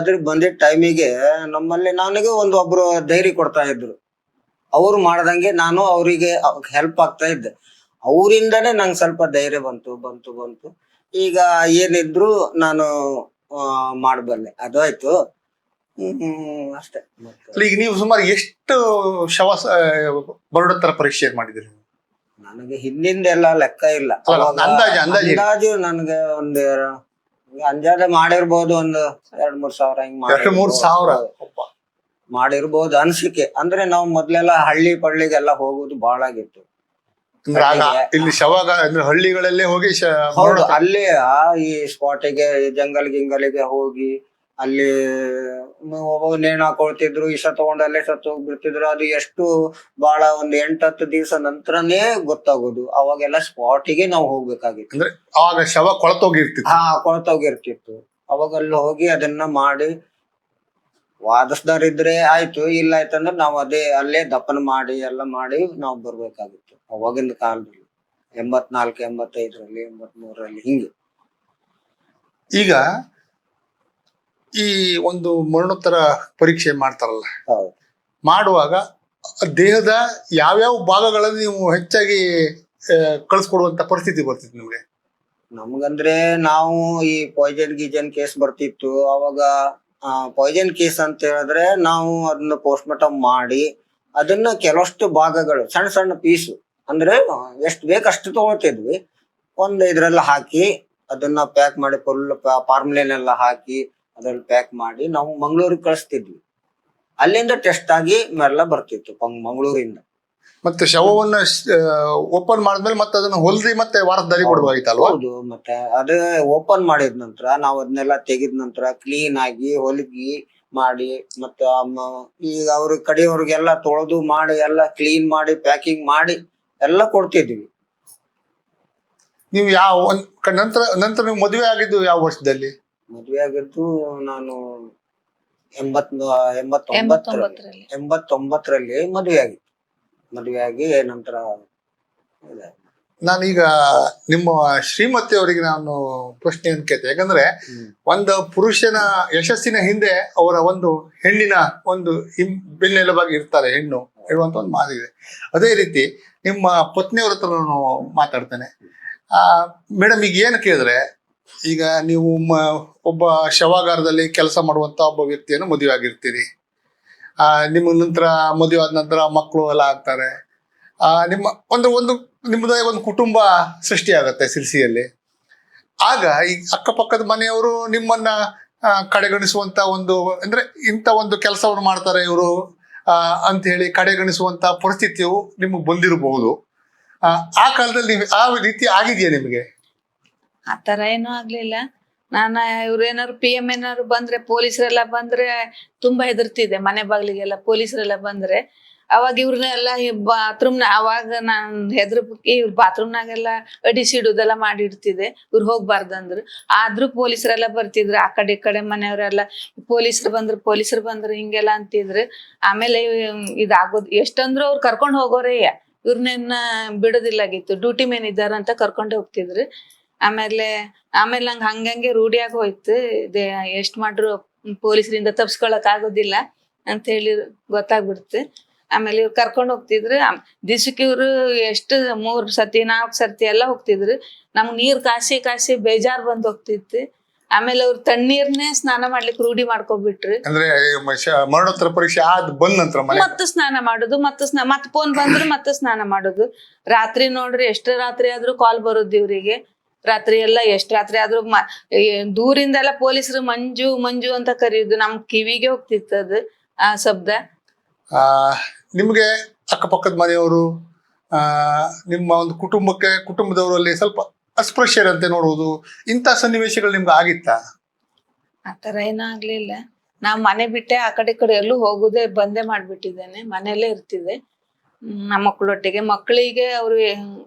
ಬಂದಿದ್ದ ಟೈಮಿಗೆ ನಮ್ಮಲ್ಲಿ ನನಗೆ ಒಬ್ರು ಧೈರ್ಯ ಕೊಡ್ತಾ ಇದ್ರು. ಅವ್ರು ಮಾಡ್ದಂಗೆ ನಾನು ಅವರಿಗೆ ಹೆಲ್ಪ್ ಆಗ್ತಾ ಇದ್ದೆ. ಅವರಿಂದನೇ ನಂಗೆ ಸ್ವಲ್ಪ ಧೈರ್ಯ ಬಂತು. ಈಗ ಏನಿದ್ರು ನಾನು ಮಾಡಬಲ್ಲೆ, ಅದು ಆಯ್ತು. ಅಷ್ಟೇ. ಅಲ್ಲ, ಈಗ ನೀವು ಸುಮಾರು ಎಷ್ಟು ಮರಣೋತ್ತರ ಪರೀಕ್ಷೆ ಮಾಡಿದ್ರಿ? ನನಗೆ ಹಿಂದಿಂದೆಲ್ಲ ಲೆಕ್ಕ ಇಲ್ಲ. ಅಲ್ಲ, ಅವಾಗ ಅಂದಾಜು ನನಗೆ ಅಂದಾಜು ಮಾಡಿರ್ಬೋದು, ಒಂದು 2-3 ಸಾವಿರ ಹಿಂಗ್ 2-3 ಸಾವಿರ ಮಾಡಿರ್ಬೋದು ಅನ್ಸಿಕೆ. ಅಂದ್ರೆ ನಾವು ಮೊದ್ಲೆಲ್ಲ ಹಳ್ಳಿ ಪಳ್ಳಿಗೆಲ್ಲ ಹೋಗುದು ಬಾಳ ಆಗಿತ್ತು. ಅಂದ್ರೆ ಆಗ ಇಲ್ಲಿ ಶವಾಗ ಅಂದ್ರೆ ಹಳ್ಳಿಗಳಲ್ಲೇ ಹೋಗಿ ಹೌದು, ಅಲ್ಲಿ ಈ ಸ್ಪಾಟಿಗೆ ಜಂಗಲ್ ಗಿಂಗಲಿಗೆ ಹೋಗಿ ಅಲ್ಲಿ ನೇಣು ಹಾಕೊಳ್ತಿದ್ರು, ವಿಷ ತಗೊಂಡು ಅಲ್ಲೇ ಸತ್ತು ಹೋಗ್ಬಿಡ್ತಿದ್ರು. ಅದು ಎಷ್ಟು ಬಾಳ ಒಂದ್ 8-10 ದಿವಸ ನಂತರನೇ ಗೊತ್ತಾಗೋದು. ಅವಾಗೆಲ್ಲ ಸ್ಪಾಟಿಗೆ ನಾವು ಹೋಗ್ಬೇಕಾಗಿತ್ತು. ಅಂದ್ರೆ ಆಗ ಶವ ಕೊಳತೋಗಿರ್ತಿತ್ತು. ಕೊಳತೋಗಿರ್ತಿತ್ತು. ಅವಾಗ ಅಲ್ಲಿ ಹೋಗಿ ಅದನ್ನ ಮಾಡಿ ವಾದಿಸ್ದಾರಿದ್ರೆ ಆಯ್ತು, ಇಲ್ಲ ಆಯ್ತಂದ್ರೆ ನಾವು ಅಲ್ಲೇ ದಫನ ಮಾಡಿ ಎಲ್ಲ ಮಾಡಿ ನಾವು ಬರ್ಬೇಕಾಗಿತ್ತು ಅವಾಗಿನ ಕಾಲದಲ್ಲಿ. 84, 85ರಲ್ಲಿ, 83ರಲ್ಲಿ ಹಿಂಗೆ. ಈಗ ಈ ಒಂದು ಮರಣೋತ್ತರ ಪರೀಕ್ಷೆ ಮಾಡ್ತಾರಲ್ಲ, ಹೌದು. ಮಾಡುವಾಗ ದೇಹದ ಯಾವ್ಯಾವ ಭಾಗಗಳನ್ನು ನೀವು ಹೆಚ್ಚಾಗಿ ಕಳಿಸ್ಕೊಡುವಂತ ಪರಿಸ್ಥಿತಿ ಬರ್ತಿತ್ತು ನಿಮ್ಗೆ? ನಮ್ಗಂದ್ರೆ ನಾವು ಈ ಪಾಯ್ಸನ್ ಕೇಸ್ ಬರ್ತಿತ್ತು ಅವಾಗ. ಪಾಯ್ಸನ್ ಕೇಸ್ ಅಂತ ಹೇಳಿದ್ರೆ ನಾವು ಅದನ್ನ ಪೋಸ್ಟ್ ಮಾರ್ಟಮ್ ಮಾಡಿ ಅದನ್ನ ಕೆಲವಷ್ಟು ಭಾಗಗಳು ಸಣ್ಣ ಸಣ್ಣ ಪೀಸು, ಅಂದ್ರೆ ಎಷ್ಟು ಬೇಕಷ್ಟು ತಗೊಳ್ತಿದ್ವಿ. ಒಂದು ಇದ್ರೆಲ್ಲ ಹಾಕಿ ಅದನ್ನ ಪ್ಯಾಕ್ ಮಾಡಿ ಫುಲ್ ಫಾರ್ಮುಲಿನ್ ಎಲ್ಲ ಹಾಕಿ ಅದ್ರಲ್ಲಿ ಪ್ಯಾಕ್ ಮಾಡಿ ನಾವು ಮಂಗಳೂರಿಗೆ ಕಳಿಸ್ತಿದ್ವಿ. ಅಲ್ಲಿಂದ ಟೆಸ್ಟ್ ಆಗಿ ಮೆಲ್ಲ ಬರ್ತಿತ್ತು ಮಂಗಳೂರಿಂದ. ಮತ್ತೆ ಶವವನ್ನ ಓಪನ್ ಮಾಡಿದ್ಮೇಲೆ ಮತ್ತೆ ಅದನ್ನ ಹೊಲ್ದಿ ಮತ್ತೆ ವಾರದಲ್ಲಿ ಕೊಡ್ಬೇಕಾಗಿತ್ತಲ್ವಾ? ಹೌದು, ಮತ್ತೆ ಅದು ಓಪನ್ ಮಾಡಿದ ನಂತರ ನಾವು ಅದನ್ನೆಲ್ಲ ತೆಗೆದ ನಂತರ ಕ್ಲೀನ್ ಆಗಿ ಹೊಲಗಿ ಮಾಡಿ ಮತ್ತೆ ಈಗ ಅವ್ರ ಕಡೆಯವ್ರಿಗೆಲ್ಲ ತೊಳೆದು ಮಾಡಿ ಎಲ್ಲ ಕ್ಲೀನ್ ಮಾಡಿ ಪ್ಯಾಕಿಂಗ್ ಮಾಡಿ ಎಲ್ಲ ಕೊಡ್ತಿದ್ವಿ. ನೀವು ನಂತರ ನೀವು ಮದುವೆ ಆಗಿದ್ದು ಯಾವ ವರ್ಷದಲ್ಲಿ? ಮದುವೆ ಆಗಿದ್ದು ನಾನು 89ರಲ್ಲಿ ಮದುವೆ ಆಗಿ ನಂತರ ನಾನೀಗ ನಿಮ್ಮ ಶ್ರೀಮತಿ ಅವರಿಗೆ ನಾನು ಪ್ರಶ್ನೆಯನ್ನು ಕೇಳ್ತೆ. ಯಾಕಂದ್ರೆ ಒಂದು ಪುರುಷನ ಯಶಸ್ಸಿನ ಹಿಂದೆ ಅವರ ಒಂದು ಹೆಣ್ಣಿನ ಒಂದು ಬೆನ್ನೆಲುಬಾಗಿ ಇರ್ತಾರೆ ಹೆಣ್ಣು ಹೇಳುವಂತ ಒಂದು ಮಾತಿದೆ. ಅದೇ ರೀತಿ ನಿಮ್ಮ ಪತ್ನಿಯವರ ಹತ್ರ ನಾನು ಮಾತಾಡ್ತೇನೆ. ಮೇಡಮ್, ಈಗ ಏನು ಕೇಳಿದ್ರೆ, ಈಗ ನೀವು ಒಬ್ಬ ಶವಾಗಾರದಲ್ಲಿ ಕೆಲಸ ಮಾಡುವಂತ ಒಬ್ಬ ವ್ಯಕ್ತಿಯನ್ನು ಮದುವೆ ಆಗಿರ್ತೀರಿ. ನಿಮ್ಮ ನಂತರ ಮದುವೆ ಆದ ನಂತರ ಮಕ್ಕಳು ಎಲ್ಲ ಆಗ್ತಾರೆ. ನಿಮ್ಮ ನಿಮ್ಮದೇ ಒಂದು ಕುಟುಂಬ ಸೃಷ್ಟಿ ಆಗತ್ತೆ ಸಿರ್ಸಿಯಲ್ಲಿ. ಆಗ ಈ ಅಕ್ಕಪಕ್ಕದ ಮನೆಯವರು ನಿಮ್ಮನ್ನ ಕಡೆಗಣಿಸುವಂತ ಒಂದು, ಅಂದ್ರೆ ಇಂಥ ಒಂದು ಕೆಲಸವನ್ನು ಮಾಡ್ತಾರೆ ಇವರು ಅಂತ ಹೇಳಿ ಕಡೆಗಣಿಸುವಂತ ಪರಿಸ್ಥಿತಿಯು ನಿಮಗೆ ಬಂದಿರಬಹುದು. ಆ ಕಾಲದಲ್ಲಿ ಆ ರೀತಿ ಆಗಿದೆಯಾ ನಿಮಗೆ? ಆ ತರ ಏನೂ ಆಗ್ಲಿಲ್ಲ. ಇವ್ರೇನಾದ್ರು PM ಏನಾದ್ರು ಬಂದ್ರೆ, ಪೊಲೀಸರೆಲ್ಲ ಬಂದ್ರೆ ತುಂಬಾ ಹೆದರ್ತಿದೆ. ಮನೆ ಬಾಗ್ಲಿಗೆಲ್ಲ ಪೊಲೀಸರೆಲ್ಲ ಬಂದ್ರೆ ಅವಾಗ ಇವ್ರನ್ನೆಲ್ಲ ಬಾತ್ರೂಮ್ನ, ಅವಾಗ ನಾನ್ ಹೆದರ್ಬಿಟ್ಟು ಇವ್ರ ಬಾತ್ರೂಮ್ನಾಗೆಲ್ಲ ಅಡಿಸಿಡುದೆಲ್ಲ ಮಾಡಿಡ್ತಿದೆ ಇವ್ರು ಹೋಗ್ಬಾರ್ದಂದ್ರು. ಆದ್ರೂ ಪೊಲೀಸರೆಲ್ಲ ಬರ್ತಿದ್ರು, ಆ ಕಡೆ ಈ ಕಡೆ ಮನೆಯವರೆಲ್ಲ ಪೊಲೀಸರು ಬಂದ್ರು ಹಿಂಗೆಲ್ಲ ಅಂತಿದ್ರು. ಆಮೇಲೆ ಇದಾಗೋದು ಎಷ್ಟಂದ್ರು ಅವ್ರು ಕರ್ಕೊಂಡ್ ಹೋಗೋರೇ, ಇವ್ರನ್ನ ಬಿಡೋದಿಲ್ಲಾಗಿತ್ತು. ಡ್ಯೂಟಿ ಮೇನ್ ಇದ್ದಾರ ಅಂತ ಕರ್ಕೊಂಡ್ ಹೋಗ್ತಿದ್ರು. ಆಮೇಲೆ ನಂಗೆ ಹಂಗಂಗೆ ರೂಢಿಯಾಗಿ ಹೋಯ್ತು. ಎಷ್ಟ್ ಮಾಡ್ರು ಪೊಲೀಸರಿಂದ ತಪ್ಸ್ಕೊಳಕ್ ಆಗೋದಿಲ್ಲ ಅಂತ ಹೇಳಿ ಗೊತ್ತಾಗ್ಬಿಡ್ತು. ಆಮೇಲೆ ಇವ್ರು ಕರ್ಕೊಂಡ್ ಹೋಗ್ತಿದ್ರು. ದಿವ್ಸಕ್ಕೆ ಇವ್ರು ಎಷ್ಟು 3 ಸತಿ 4 ಸರ್ತಿ ಎಲ್ಲ ಹೋಗ್ತಿದ್ರು. ನಮ್ಗ್ ನೀರ್ ಕಾಸಿ ಬೇಜಾರ್ ಬಂದ್ ಹೋಗ್ತಿತ್ತು. ಆಮೇಲೆ ಅವ್ರು ತಣ್ಣೀರ್ನೇ ಸ್ನಾನ ಮಾಡ್ಲಿಕ್ಕೆ ರೂಢಿ ಮಾಡ್ಕೊಬಿಟ್ರು. ಅಂದ್ರೆ ಮರಣೋತ್ತರ ಪರೀಕ್ಷೆ ಬಂದ ನಂತರ ಮತ್ತೆ ಸ್ನಾನ ಮಾಡುದು, ಮತ್ತೆ ಫೋನ್ ಬಂದ್ರು ಮತ್ತೆ ಸ್ನಾನ ಮಾಡುದು. ರಾತ್ರಿ ನೋಡ್ರಿ, ಎಷ್ಟು ರಾತ್ರಿ ಆದ್ರೂ ಕಾಲ್ ಬರುದು ಇವ್ರಿಗೆ. ರಾತ್ರಿ ಎಲ್ಲ ಎಷ್ಟ್ ರಾತ್ರಿ ಆದ್ರೂ ದೂರಿಂದೆಲ್ಲ ಪೊಲೀಸರು ಮಂಜು ಅಂತ ಕರೆಯುದು. ನಮ್ ಕಿವಿಗೆ ಹೋಗ್ತಿತ್ತು ಅದು ಆ ಶಬ್ದ. ನಿಮ್ಗೆ ಅಕ್ಕಪಕ್ಕದ ಮನೆಯವರು, ನಿಮ್ಮ ಒಂದು ಕುಟುಂಬದವರಲ್ಲಿ ಸ್ವಲ್ಪ ಅಸ್ಪೃಶ್ಯರಂತೆ ನೋಡುವುದು, ಇಂಥ ಸನ್ನಿವೇಶಗಳು ನಿಮ್ಗೆ ಆಗಿತ್ತಾ? ಆತರ ಏನೂ ಆಗ್ಲಿಲ್ಲ. ನಾವ್ ಮನೆ ಬಿಟ್ಟೆ ಆ ಕಡೆ ಎಲ್ಲೂ ಹೋಗುದೇ ಬಂದೇ ಮಾಡ್ಬಿಟ್ಟಿದ್ದೇನೆ. ಮನೆಯಲ್ಲೇ ಇರ್ತಿದ್ದೆ ನಮ್ಮ ಮಕ್ಕಳೊಟ್ಟಿಗೆ. ಮಕ್ಕಳಿಗೆ ಅವ್ರು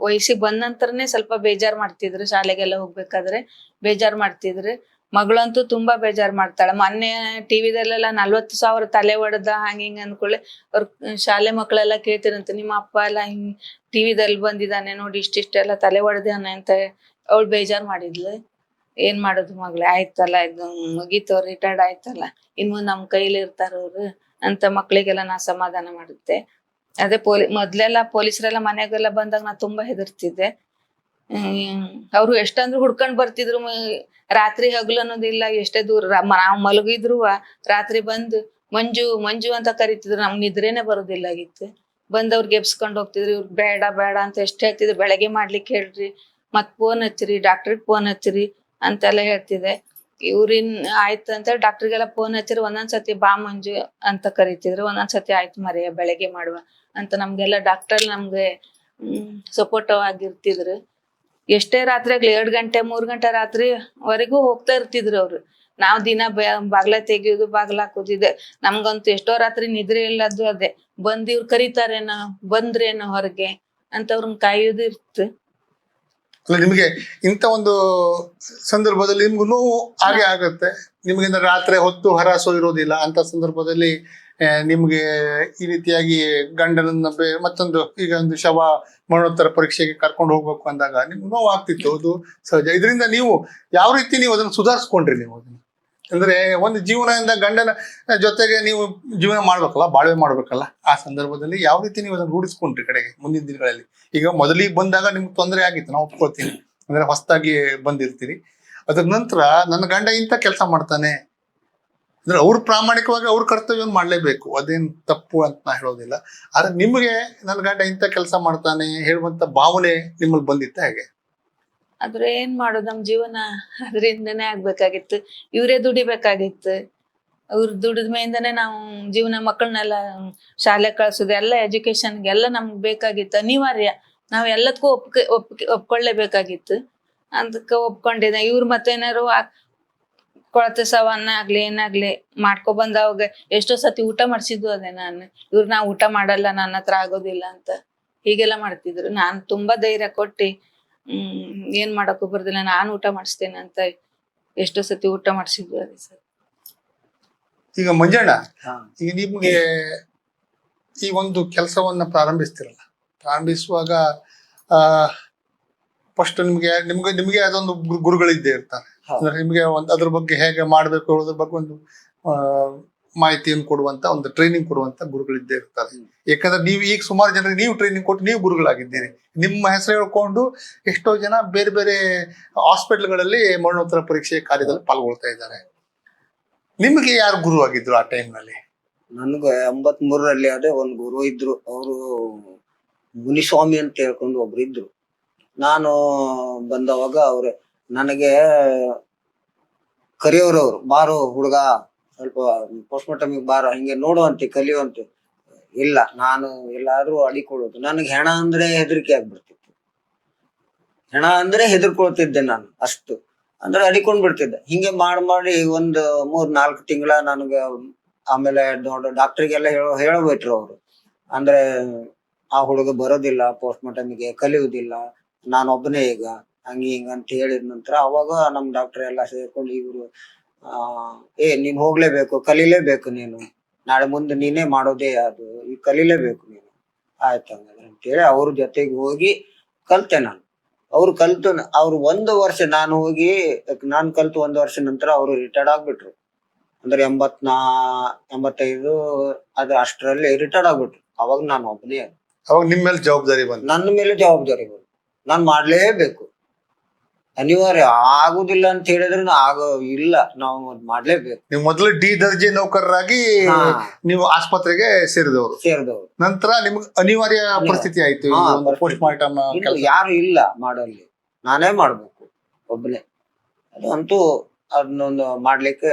ವಯಸ್ಸಿಗೆ ಬಂದ ನಂತರನೇ ಸ್ವಲ್ಪ ಬೇಜಾರ್ ಮಾಡ್ತಿದ್ರು. ಶಾಲೆಗೆಲ್ಲ ಹೋಗ್ಬೇಕಾದ್ರೆ ಬೇಜಾರ್ ಮಾಡ್ತಿದ್ರು. ಮಗಳಂತೂ ತುಂಬಾ ಬೇಜಾರ್ ಮಾಡ್ತಾಳೆ. ಮೊನ್ನೆ ಟಿವಿದಲ್ಲೆಲ್ಲ 40,000 ತಲೆ ಹೊಡೆದ ಹಿಂಗ ಅನ್ಕೊಳ್ಳಿ. ಅವ್ರ ಶಾಲೆ ಮಕ್ಕಳೆಲ್ಲ ಕೇಳ್ತಿರಂತೆ, ನಿಮ್ಮ ಅಪ್ಪ ಎಲ್ಲ ಹಿಂಗ್ ಟಿವಿದಲ್ಲಿ ಬಂದಿದ್ದಾನೆ ನೋಡಿ, ಇಷ್ಟಿಷ್ಟೆಲ್ಲ ತಲೆ ಹೊಡೆದಾನೆ ಅಂತ ಅವಳು ಬೇಜಾರ್ ಮಾಡಿದ್ಲು. ಏನ್ ಮಾಡೋದು ಮಗಳೇ, ಆಯ್ತಲ್ಲ ಇದು ಮುಗೀತು, ರಿಟೈರ್ಡ್ ಆಯ್ತಲ್ಲ, ಇನ್ನು ನಮ್ ಕೈಲಿ ಇರ್ತಾರ ಅವ್ರು ಅಂತ ಮಕ್ಳಿಗೆಲ್ಲ ನಾ ಸಮಾಧಾನ ಮಾಡುತ್ತೆ. ಅದೇ ಮೊದ್ಲೆಲ್ಲ ಪೊಲೀಸರೆಲ್ಲ ಮನೆಗೆಲ್ಲ ಬಂದಾಗ ನಾ ತುಂಬಾ ಹೆದರ್ತಿದ್ದೆ. ಅವ್ರು ಎಷ್ಟಂದ್ರು ಹುಡ್ಕೊಂಡ್ ಬರ್ತಿದ್ರು. ರಾತ್ರಿ ಹಗಲು ಅನ್ನೋದಿಲ್ಲ, ಎಷ್ಟೇ ದೂರ ನಾವ್ ಮಲಗಿದ್ರು ರಾತ್ರಿ ಬಂದು ಮಂಜು ಮಂಜು ಅಂತ ಕರಿತಿದ್ರು. ನಮ್ಗ್ ನಿದ್ರೇನೆ ಬರೋದಿಲ್ಲಾಗಿತ್ತು. ಬಂದವ್ರಿಗೆ ಎಬ್ಸ್ಕೊಂಡ್ ಹೋಗ್ತಿದ್ರು. ಇವ್ರು ಬೇಡ ಬೇಡ ಅಂತ ಎಷ್ಟ್ ಹೇಳ್ತಿದ್ರು. ಬೆಳಗ್ಗೆ ಮಾಡ್ಲಿಕ್ಕೆ ಹೇಳ್ರಿ, ಮತ್ ಫೋನ್ ಹಚ್ಚಿರಿ, ಡಾಕ್ಟ್ರಿಗೆ ಫೋನ್ ಹಚ್ಚಿರಿ ಅಂತೆಲ್ಲ ಹೇಳ್ತಿದ್ದೆ. ಇವ್ರಿನ್ ಆಯ್ತು ಅಂತ ಹೇಳಿ ಡಾಕ್ಟರ್ಗೆಲ್ಲ ಫೋನ್ ಹಚ್ಚಿರಿ. ಒಂದೊಂದ್ಸತಿ ಬಾ ಮಂಜು ಅಂತ ಕರಿತಿದ್ರು, ಒಂದೊಂದ್ಸತಿ ಆಯ್ತು ಮರೆಯ ಬೆಳಗ್ಗೆ ಮಾಡುವ ಅಂತ ನಮ್ಗೆಲ್ಲ ಡಾಕ್ಟರ್ ನಮ್ಗೆ ಸಪೋರ್ಟ್ ಆಗಿರ್ತಿದ್ರು. ಎಷ್ಟೇ ರಾತ್ರಿ ಆಗ್ಲಿ 2 ಗಂಟೆ 3 ಗಂಟೆ ರಾತ್ರಿವರೆಗೂ ಹೋಗ್ತಾ ಇರ್ತಿದ್ರು ಅವ್ರು. ನಾವ್ ದಿನ ಬಾಗ್ಲ ತೆಗಿಯೋದು, ಬಾಗ್ಲ ಹಾಕೋದಿದೆ. ನಮ್ಗಂತೂ ಎಷ್ಟೋ ರಾತ್ರಿ ನಿದ್ರೆ ಇಲ್ಲದ್ದು ಅದೇ. ಬಂದ್ ಇವ್ರು ಕರೀತಾರೇನೋ, ಬಂದ್ರೇನೋ ಹೊರಗೆ ಅಂತ ಅವ್ರನ್ನ ಕಾಯೋದು ಇರ್ತು. ಅಲ್ಲ, ನಿಮಗೆ ಇಂಥ ಒಂದು ಸಂದರ್ಭದಲ್ಲಿ ನಿಮ್ಗೂ ನೋವು ಹಾಗೆ ಆಗುತ್ತೆ. ನಿಮ್ಗೆ ರಾತ್ರಿ ಹೊತ್ತು ಹರಾಸು ಇರೋದಿಲ್ಲ ಅಂತ ಸಂದರ್ಭದಲ್ಲಿ ನಿಮ್ಗೆ ಈ ರೀತಿಯಾಗಿ ಗಂಡನನ್ನ ಮತ್ತೊಂದು ಈಗ ಒಂದು ಶವ ಮರಣೋತ್ತರ ಪರೀಕ್ಷೆಗೆ ಕರ್ಕೊಂಡು ಹೋಗ್ಬೇಕು ಅಂದಾಗ ನಿಮ್ಗೆ ನೋವು ಆಗ್ತಿತ್ತು, ಅದು ಸಹಜ. ಇದರಿಂದ ನೀವು ಯಾವ ರೀತಿ ನೀವು ಅದನ್ನು ಸುಧಾರಿಸ್ಕೊಂಡ್ರಿ? ನೀವು ಅದನ್ನ ಅಂದ್ರೆ ಒಂದು ಜೀವನದಿಂದ ಗಂಡನ ಜೊತೆಗೆ ನೀವು ಜೀವನ ಮಾಡ್ಬೇಕಲ್ಲ, ಬಾಳ್ವೆ ಮಾಡ್ಬೇಕಲ್ಲ, ಆ ಸಂದರ್ಭದಲ್ಲಿ ಯಾವ ರೀತಿ ನೀವು ಅದನ್ನ ರೂಢಿಸ್ಕೊಂಡ್ರಿ ಕಡೆಗೆ ಮುಂದಿನ ದಿನಗಳಲ್ಲಿ? ಈಗ ಮೊದಲಿಗೆ ಬಂದಾಗ ನಿಮ್ಗೆ ತೊಂದರೆ ಆಗಿತ್ತು, ನಾವು ಒಪ್ಕೊಳ್ತೀನಿ. ಅಂದ್ರೆ ಹೊಸದಾಗಿ ಬಂದಿರ್ತೀರಿ. ಅದ್ರ ನಂತರ ನನ್ನ ಗಂಡ ಇಂಥ ಕೆಲಸ ಮಾಡ್ತಾನೆ ಅಂದ್ರೆ ಅವ್ರು ಪ್ರಾಮಾಣಿಕವಾಗಿ ಅವ್ರ ಕರ್ತವ್ಯವನ್ನು ಮಾಡ್ಲೇಬೇಕು, ಅದೇನು ತಪ್ಪು ಅಂತ ನಾ ಹೇಳೋದಿಲ್ಲ. ಆದ್ರೆ ನಿಮ್ಗೆ ನನ್ನ ಗಂಡ ಇಂಥ ಕೆಲಸ ಮಾಡ್ತಾನೆ ಹೇಳುವಂತ ಭಾವನೆ ನಿಮ್ಮಲ್ಲಿ ಬಂದಿತ್ತ ಹೇಗೆ? ಆದ್ರೆ ಏನ್ ಮಾಡೋದು, ನಮ್ ಜೀವನ ಅದ್ರಿಂದನೇ ಆಗ್ಬೇಕಾಗಿತ್ತು. ಇವ್ರೇ ದುಡಿಬೇಕಾಗಿತ್ತು. ಅವ್ರ ದುಡಿದ ಮೇಯಿಂದನೇ ನಾವು ಜೀವನ, ಮಕ್ಕಳನ್ನೆಲ್ಲ ಶಾಲೆ ಕಳ್ಸೋದು, ಎಲ್ಲ ಎಜುಕೇಶನ್ಗೆ ಎಲ್ಲ ನಮ್ಗೆ ಬೇಕಾಗಿತ್ತು, ಅನಿವಾರ್ಯ. ನಾವ್ ಎಲ್ಲದಕ್ಕೂ ಒಪ್ಕೊಳ್ಳೇಬೇಕಾಗಿತ್ತು. ಅದಕ್ಕೆ ಒಪ್ಕೊಂಡಿದ್ದೆ. ಇವ್ರು ಮತ್ತೇನಾರು ಕೊಳತೆ ಸವನ್ನ ಆಗ್ಲಿ ಏನಾಗ್ಲಿ ಮಾಡ್ಕೊ ಬಂದವಾಗ ಎಷ್ಟೋ ಸತಿ ಊಟ ಮಾಡ್ಸಿದ್ದು ಅದೇ ನಾನು. ಇವ್ರು ನಾ ಊಟ ಮಾಡಲ್ಲ, ನನ್ನ ಹತ್ರ ಆಗೋದಿಲ್ಲ ಅಂತ ಹೀಗೆಲ್ಲ ಮಾಡ್ತಿದ್ರು. ನಾನ್ ತುಂಬಾ ಧೈರ್ಯ ಕೊಟ್ಟಿ ಏನ್ ಮಾಡಕ್ಕೂ ಬರ್ದಿಲ್ಲ, ನಾನು ಊಟ ಮಾಡಿಸ್ತೇನೆ ಅಂತ ಎಷ್ಟೋ ಸತಿ ಊಟ ಮಾಡಿಸಿದ್ವಿ ಅದೇ ಸರ್. ಈಗ ಮಂಜಣ್ಣ, ಈಗ ನಿಮ್ಗೆ ಈ ಒಂದು ಕೆಲಸವನ್ನ ಪ್ರಾರಂಭಿಸುವಾಗ ಫಸ್ಟ್ ನಿಮ್ಗೆ ಅದೊಂದು ಗುರುಗಳಿದ್ದೇ ಇರ್ತಾರೆ. ಅಂದ್ರೆ ನಿಮ್ಗೆ ಅದ್ರ ಬಗ್ಗೆ ಹೇಗೆ ಮಾಡ್ಬೇಕು ಅದ್ರ ಬಗ್ಗೆ ಒಂದು ಮಾಹಿತಿಯನ್ನು ಕೊಡುವಂತ, ಒಂದು ಟ್ರೈನಿಂಗ್ ಕೊಡುವಂತ ಗುರುಗಳಿದ್ದೇ ಇರ್ತಾರೆ. ಯಾಕಂದ್ರೆ ನೀವು ಈಗ ಸುಮಾರು ಜನರಿಗೆ ನೀವು ಟ್ರೈನಿಂಗ್ ಕೊಟ್ಟು ನೀವು ಗುರುಗಳಾಗಿದ್ದೀರಿ. ನಿಮ್ಮ ಹೆಸರು ಹೇಳ್ಕೊಂಡು ಎಷ್ಟೋ ಜನ ಬೇರೆ ಬೇರೆ ಹಾಸ್ಪಿಟಲ್ಗಳಲ್ಲಿ ಮರಣೋತ್ತರ ಪರೀಕ್ಷೆ ಕಾರ್ಯದಲ್ಲಿ ಪಾಲ್ಗೊಳ್ತಾ ಇದ್ದಾರೆ. ನಿಮ್ಗೆ ಯಾರು ಗುರು ಆಗಿದ್ರು ಆ ಟೈಮ್ ನಲ್ಲಿ? ನನ್ಗೆ 83ರಲ್ಲಿ ಅದೇ ಒಂದು ಗುರು ಇದ್ರು. ಅವರು ಮುನಿಸ್ವಾಮಿ ಅಂತ ಹೇಳ್ಕೊಂಡು ಒಬ್ರು ಇದ್ರು. ನಾನು ಬಂದವಾಗ ಅವ್ರೆ ನನಗೆ ಕರಿಯೋರವ್ರು, ಬಾರೋ ಹುಡುಗ ಸ್ವಲ್ಪ ಪೋಸ್ಟ್ ಮಾರ್ಟಮಿಗೆ ಬಾರೋ, ಹಿಂಗೆ ನೋಡುವಂತೆ ಕಲಿಯುವಂತೆ. ಇಲ್ಲ, ನಾನು ಎಲ್ಲಾದ್ರೂ ಅಡಿಕೊಳ್ಳೋದು. ನನಗೆ ಹೆಣ ಅಂದ್ರೆ ಹೆದರಿಕೆ ಆಗ್ಬಿಡ್ತಿತ್ತು. ಹೆಣ ಅಂದ್ರೆ ಹೆದರ್ಕೊಳ್ತಿದ್ದೆ ನಾನು ಅಷ್ಟು. ಅಂದ್ರೆ ಅಡಿಕೊಂಡ್ ಬಿಡ್ತಿದ್ದೆ. ಹಿಂಗೆ ಮಾಡಿ ಒಂದು 3-4 ತಿಂಗಳ ನನಗೆ. ಆಮೇಲೆ ಡಾಕ್ಟ್ರಿಗೆಲ್ಲ ಹೇಳಬಿಟ್ರು ಅವ್ರು. ಅಂದ್ರೆ ಆ ಹುಡುಗ ಬರೋದಿಲ್ಲ ಪೋಸ್ಟ್ ಮಾರ್ಟಮಿಗೆ, ಕಲಿಯುವುದಿಲ್ಲ, ನಾನೊಬ್ಬನೇ ಈಗ, ಹಂಗ ಹಿಂಗ ಅಂತ ಹೇಳಿದ ನಂತರ ಅವಾಗ ನಮ್ ಡಾಕ್ಟರ್ ಎಲ್ಲ ಸೇರ್ಕೊಂಡು ಇವ್ರು ನೀನ್ ಹೋಗ್ಲೇಬೇಕು, ಕಲೀಲೇಬೇಕು, ನೀನು ನಾಳೆ ಮುಂದೆ ನೀನೇ ಮಾಡೋದೇ ಅದು, ಈಗ ಕಲೀಲೇಬೇಕು ನೀನು, ಆಯ್ತು ಹಂಗಾದ್ರೆ ಅಂತೇಳಿ ಅವ್ರ ಜೊತೆಗೆ ಹೋಗಿ ಕಲ್ತೆ ನಾನು. ಅವ್ರು ಕಲ್ತು ಅವ್ರು 1 ವರ್ಷ, ನಾನು ಕಲ್ತು 1 ವರ್ಷ ನಂತರ ಅವರು ರಿಟೈರ್ಡ್ ಆಗ್ಬಿಟ್ರು. ಅಂದ್ರೆ 85 ಅದು ಅಷ್ಟರಲ್ಲಿ ರಿಟೈರ್ಡ್ ಆಗ್ಬಿಟ್ರು. ಅವಾಗ ನಾನು ಒಬ್ಬನೇ. ಅವಾಗ ನಿಮ್ಮ ಮೇಲೆ ಜವಾಬ್ದಾರಿ ಬಂತು? ನನ್ನ ಮೇಲೆ ಜವಾಬ್ದಾರಿ ಬಂತು. ನಾನ್ ಮಾಡ್ಲೇಬೇಕು, ಅನಿವಾರ್ಯ. ಆಗುದಿಲ್ಲ ಅಂತ ಹೇಳಿದ್ರೆ ಇಲ್ಲ, ನಾವು ಮಾಡ್ಲೇಬೇಕು. ನೀವು ಮೊದಲು ಡಿ ದರ್ಜೆ ನೌಕರರಾಗಿ ನೀವು ಆಸ್ಪತ್ರೆಗೆ ಸೇರಿದವರು. ನಂತರ ನಿಮ್ಗೆ ಅನಿವಾರ್ಯ ಪರಿಸ್ಥಿತಿ ಆಯ್ತು, ಪೋಸ್ಟ್ ಮಾರ್ಟಮ್ ಯಾರು ಇಲ್ಲ ಮಾಡಲ್ಲಿ, ನಾನೇ ಮಾಡ್ಬೇಕು ಒಬ್ಬನೇ. ಅದಂತೂ ಅದನ್ನೊಂದು ಮಾಡ್ಲಿಕ್ಕೆ